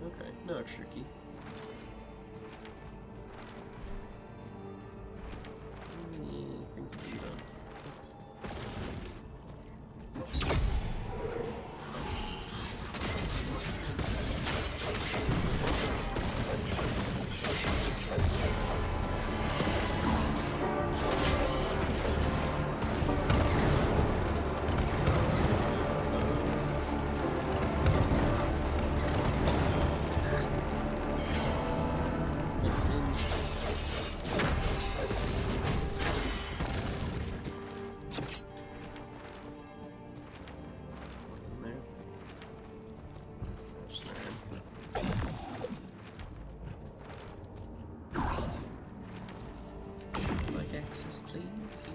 Okay, no extra key. Things to be done. Access, please.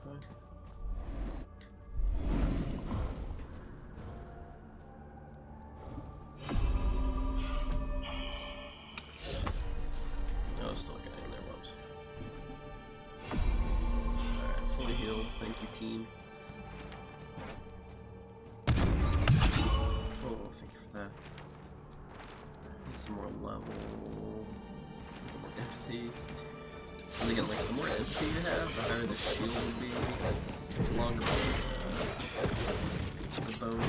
fine. Oh, still a guy in there, whoops. Alright, fully healed. Thank you, team. Oh, thank you for that. Need some more level. More empathy. And again, like, the more empathy you have, the higher the shield will be. The longer the bone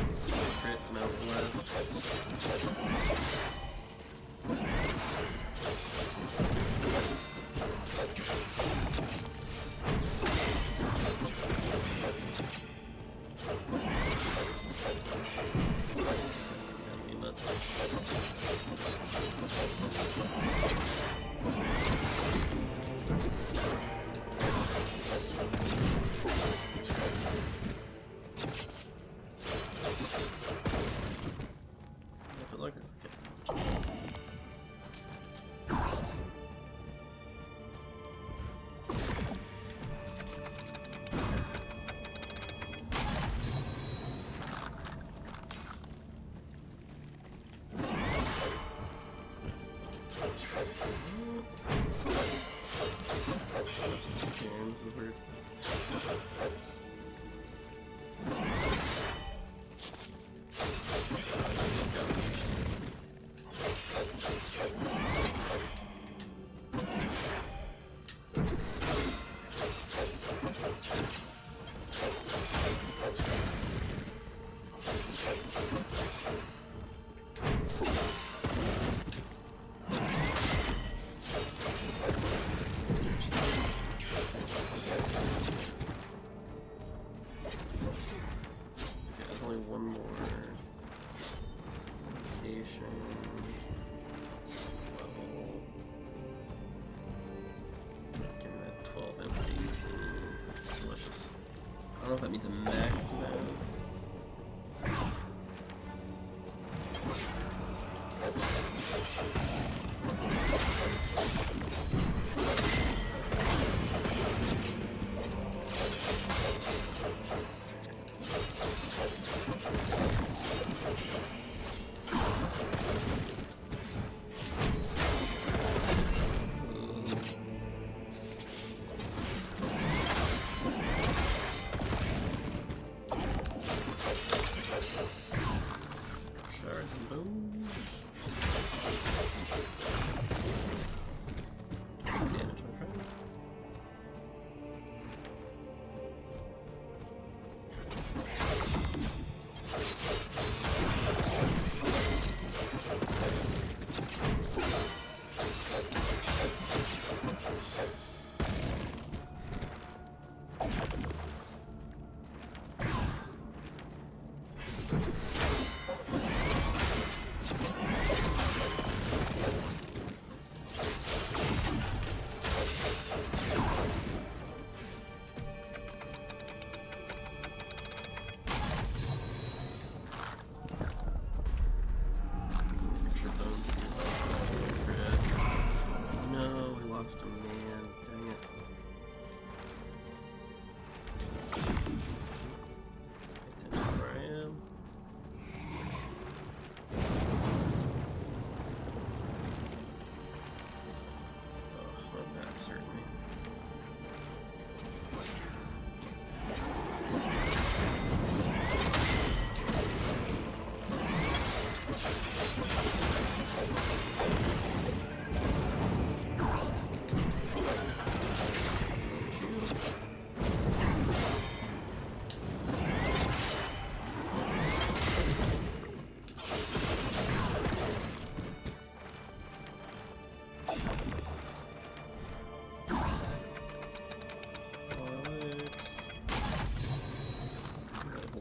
crit amount left. I don't know if that means a max command.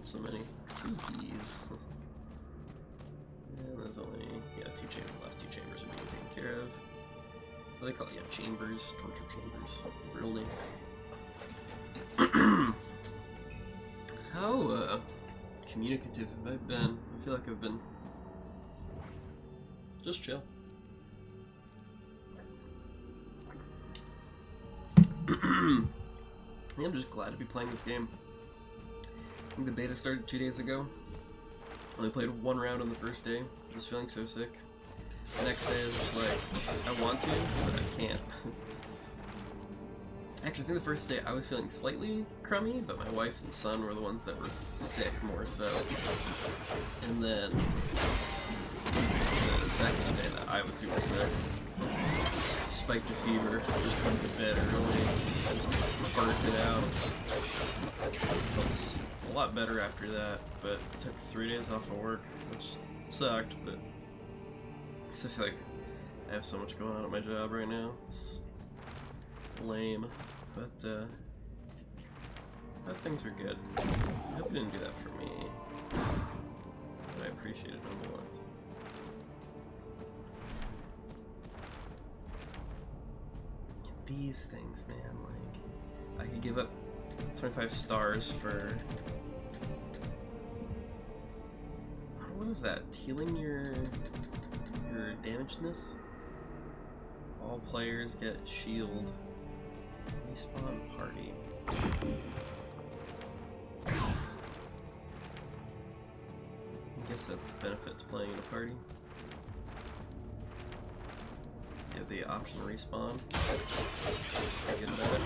So many cookies. And there's only, yeah, last two chambers are being taken care of. What do they call it? Yeah, chambers, torture chambers. Real name. How communicative have I been? I feel like I've been just chill. I'm just glad to be playing this game. I think the beta started 2 days ago. I only played one round on the first day. I was feeling so sick. The next day I was just like, I want to, but I can't. Actually, I think the first day I was feeling slightly crummy, but my wife and son were the ones that were sick more so. And then the second day that I was super sick, spiked a fever, just went to bed early, just burnt it out. Felt a lot better after that, but took 3 days off of work, which sucked, but I feel like I have so much going on at my job right now. It's lame, but things are good. I hope you didn't do that for me, but I appreciate it nonetheless. These things, man, like, I could give up 25 stars for... What is that? Healing your damagedness? All players get shield. Respawn party. I guess that's the benefit to playing in a party. You have the option to respawn. I get that.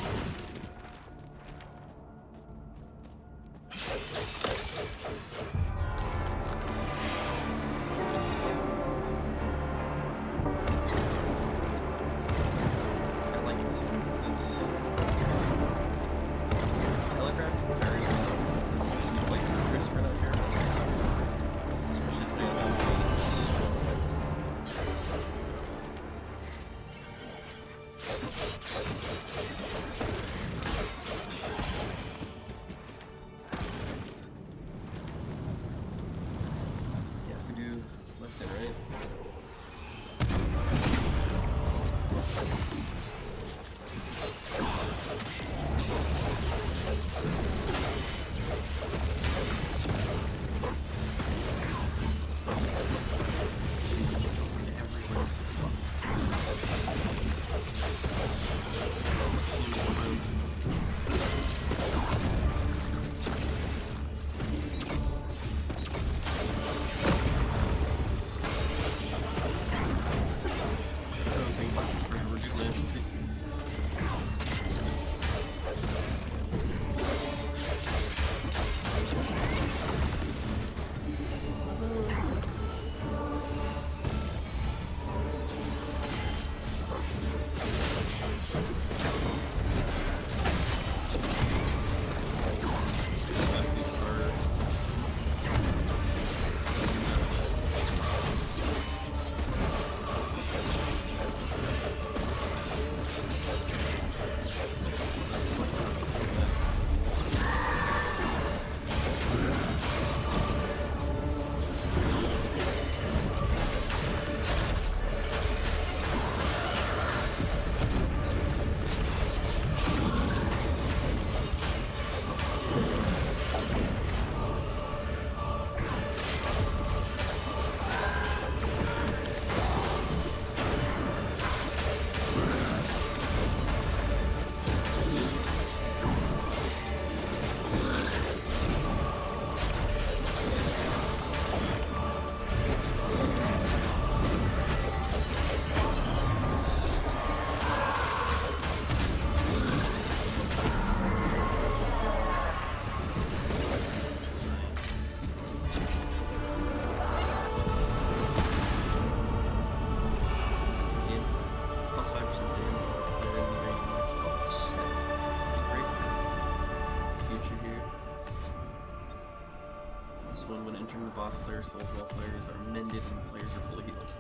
When entering the boss layer, souls of all players are mended and players are fully healed.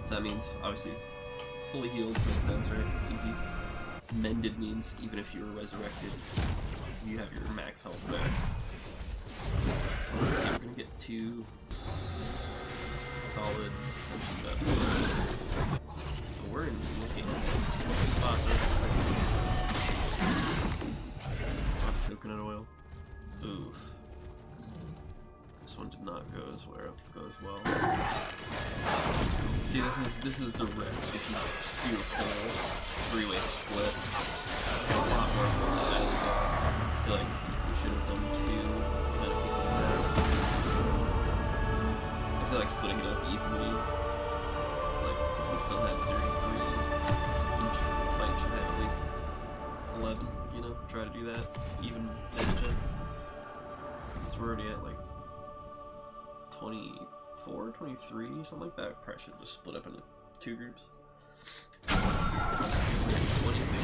So that means, obviously, fully healed makes sense, right? Easy. Mended means even if you were resurrected, you have your max health back. So you're gonna get 2 solid ascension buffs. So we're looking at 2 more spots. Coconut oil. Ooh. This one did not go as well. See, this is the risk if you do a full three-way split. A lot more fun than that is, I feel like we should have done two. I feel like splitting it up evenly. Like if we still had 33, each fight should have at least 11. You know, try to do that even negative. Since we're already at like 24, 23, something like that. Probably should just split up into two groups. Just maybe 20, maybe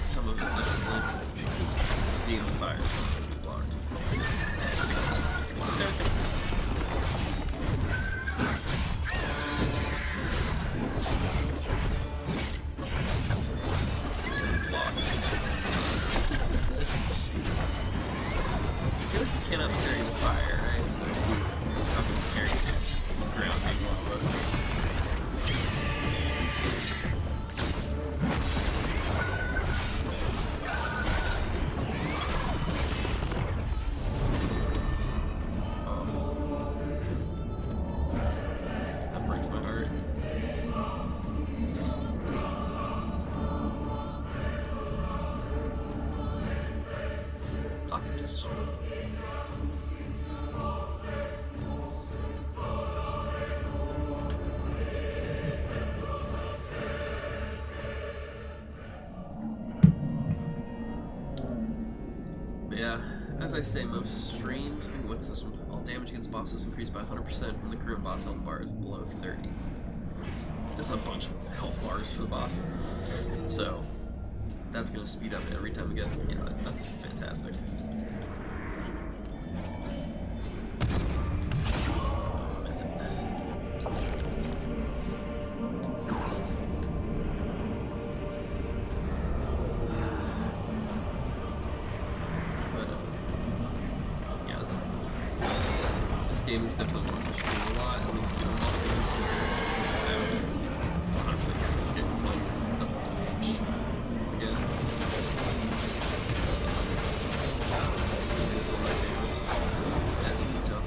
some of it definitely being the fire, some of it be blocked. I feel like you cannot parry the fire, right? So how can you parry the ground being lava? That breaks my heart. Octus. But yeah, as I say, most streams. Ooh, what's this one? All damage against bosses increased by 100% when the current boss health bar is below 30. There's a bunch of health bars for the boss, so that's gonna speed up every time we get. You know, that's fantastic. Miss it. This game is definitely going to stream a lot, at least, you know, most games this is out. 100% this game playing WH once again. It's one of my favorites, as you can tell.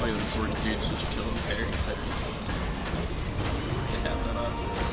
funny when the sword dude's just chilling there. So they have that option.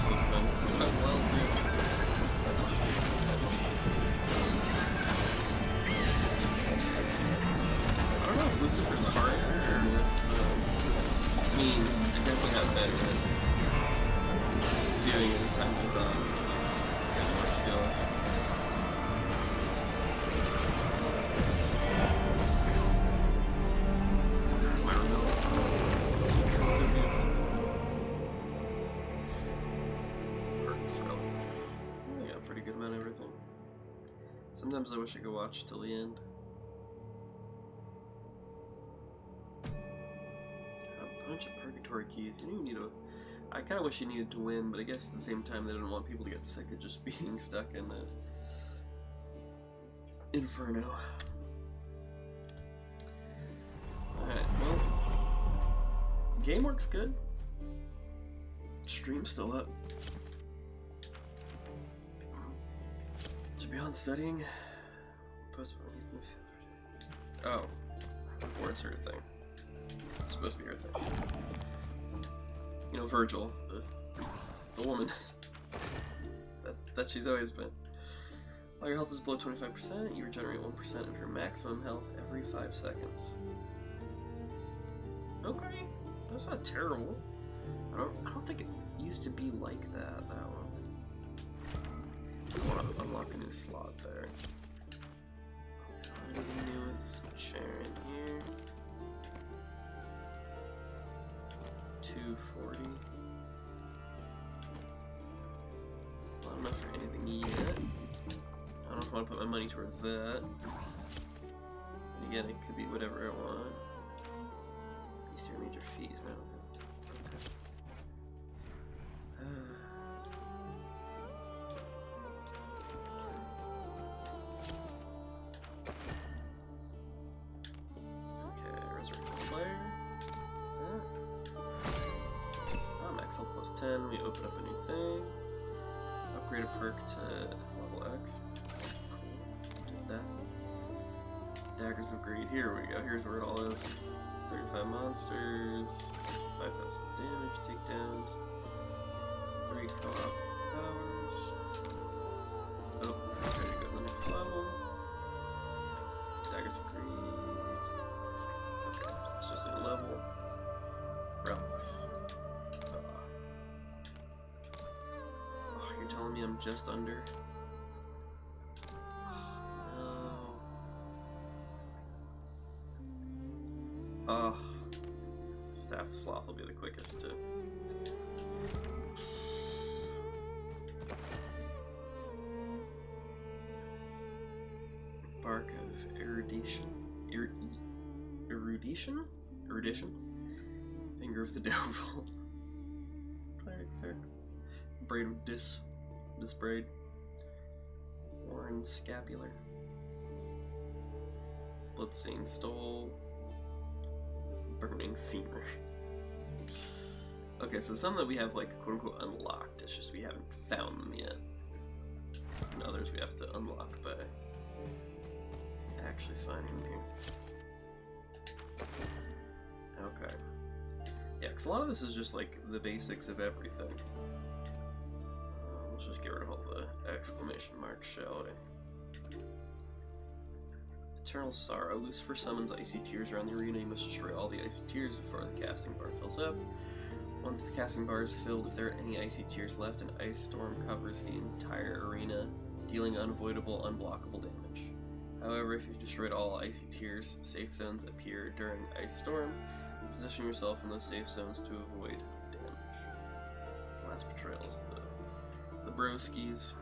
this has been so well, dude. I don't know if Lucifer's harder or if, I mean, it definitely got better at doing it as time goes on, so get more skills. Sometimes I wish I could watch till the end. A bunch of purgatory keys. You don't need to. I kind of wish you needed to win, but I guess at the same time they didn't want people to get sick of just being stuck in the Inferno. Alright, well, game works good. Stream's still up. To be on studying. Postpone. He's in the field. Oh, it's her thing. It's supposed to be her thing. You know, Virgil, the woman that she's always been. While your health is below 25%, you regenerate 1% of your maximum health every 5 seconds. Okay, that's not terrible. I don't think it used to be like that one. I want to unlock a new slot there. What do we do with Sharon here? 240. Not enough for anything yet. I don't know if I want to put my money towards that. And again, it could be whatever I want. These are major fees now. We open up a new thing. Upgrade a perk to level X. Cool. Did that. Daggers of Greed. Here we go. Here's where it all is. 35 monsters. 5,000 damage takedowns. 3 co-op powers. Oh, ready to go to the next level. Daggers of Greed. Okay, it's just a level. Relics. You're telling me I'm just under? No. Staff of Sloth will be the quickest to. Bark of Erudition? Erudition? Finger of the Devil. Cleric Circle. Braid of Disbraid. Worn Scapular. Bloodstained Stole. Burning Femur. Okay, so some that we have, like, quote-unquote unlocked, it's just we haven't found them yet. And others we have to unlock by actually finding them here. Okay. Yeah, because a lot of this is just, like, the basics of everything. Let's just get rid of all the exclamation marks, shall we? Eternal Sorrow. Lucifer summons icy tears around the arena. You must destroy all the icy tears before the casting bar fills up. Once the casting bar is filled, if there are any icy tears left, an ice storm covers the entire arena, dealing unavoidable, unblockable damage. However, if you've destroyed all icy tears, safe zones appear during ice storm. Position yourself in those safe zones to avoid damage. Last betrayal is the broskies.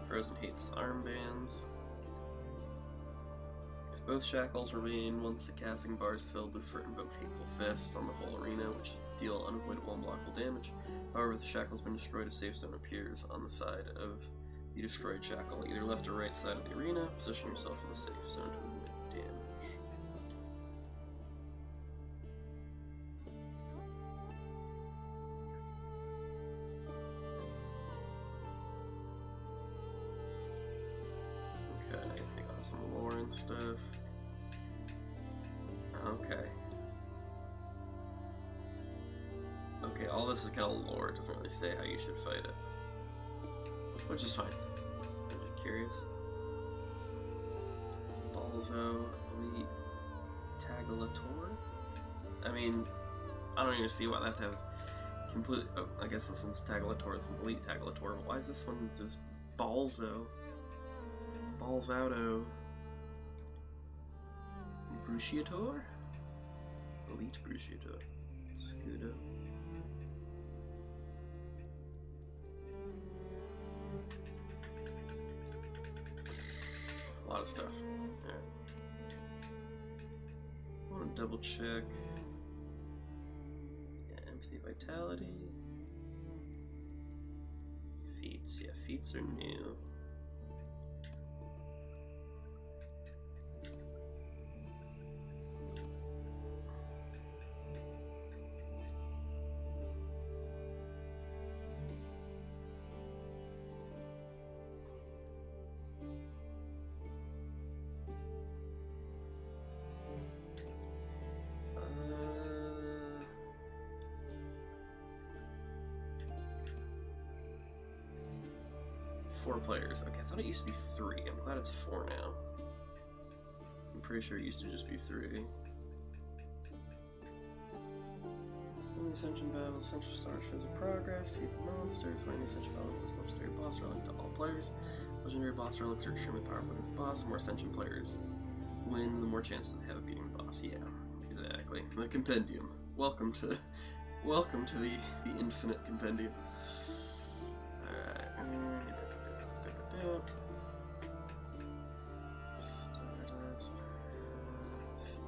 Frozen hates the armbands. If both shackles remain, once the casting bar is filled, Lucifer invokes Hateful Fist on the whole arena, which deal unavoidable unblockable damage. However, if the shackle's been destroyed, a safe zone appears on the side of the destroyed shackle, either left or right side of the arena. Position yourself in the safe zone to avoid damage. Okay, I got some lore and stuff. Okay. Okay, all this is kind of lore. It doesn't really say how you should fight it, which is fine. I'm just curious. Balzo, Elite, Taglator. I mean, I don't even see why they have to have complete. Oh, I guess this one's Taglator. This one's Elite Taglator. But why is this one just Balzo? Balzauto. Bruciator? Elite Bruciator. Scudo. A lot of stuff. Alright. I want to double check. Yeah, Empathy, Vitality. Feats. Yeah, feats are new. Four players. Okay, I thought it used to be 3. I'm glad it's 4 now. I'm pretty sure it used to just be 3. In the Ascension Battle, Central Star shows a progress. Defeat the monsters. When the Ascension Battle is legendary boss relic to all players. Legendary boss relics are extremely powerful against the boss. The more Ascension players win, the more chances they have of beating the boss. Yeah, exactly. The Compendium. Welcome to the Infinite Compendium. Stardust,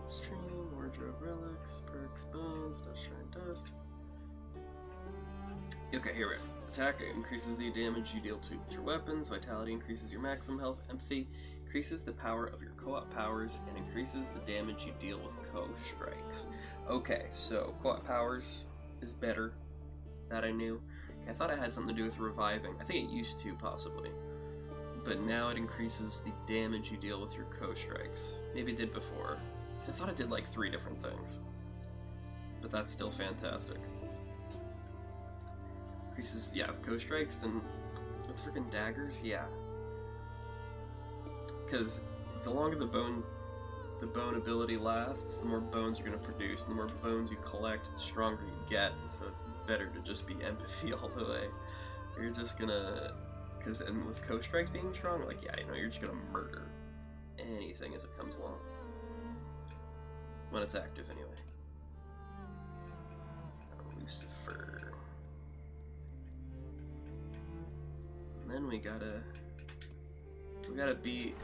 Stream, Wardrobe Relics, Perks, Bones, Dust Shrine Dust. Okay, here we go. Attack increases the damage you deal to your weapons. Vitality increases your maximum health. Empathy increases the power of your co-op powers and increases the damage you deal with co-strikes. Okay, so co-op powers is better. That I knew. Okay, I thought it had something to do with reviving. I think it used to, possibly. But now it increases the damage you deal with your co-strikes. Maybe it did before. I thought it did like 3 different things. But that's still fantastic. Increases, yeah, with co-strikes, then with freaking daggers, yeah. Because the longer the bone ability lasts, the more bones you're going to produce. And the more bones you collect, the stronger you get. So it's better to just be empathy all the way. You're just gonna... And with co-strikes being strong, like, yeah, you know, you're just gonna murder anything as it comes along. When it's active, anyway. Lucifer. And then we gotta beat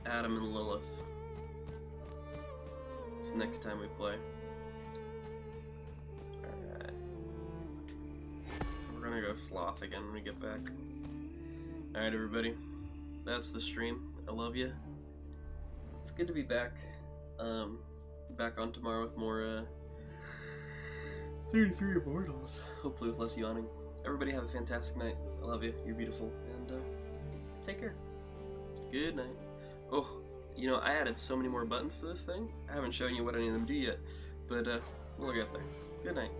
Adam and Lilith. It's the next time we play. Alright. We're gonna go Sloth again when we get back. Alright, everybody, that's the stream. I love you. It's good to be back. Back on tomorrow with more 33 Immortals. Hopefully with less yawning. Everybody have a fantastic night. I love you. You're beautiful. And take care. Good night. Oh, you know, I added so many more buttons to this thing. I haven't shown you what any of them do yet. But we'll get there. Good night.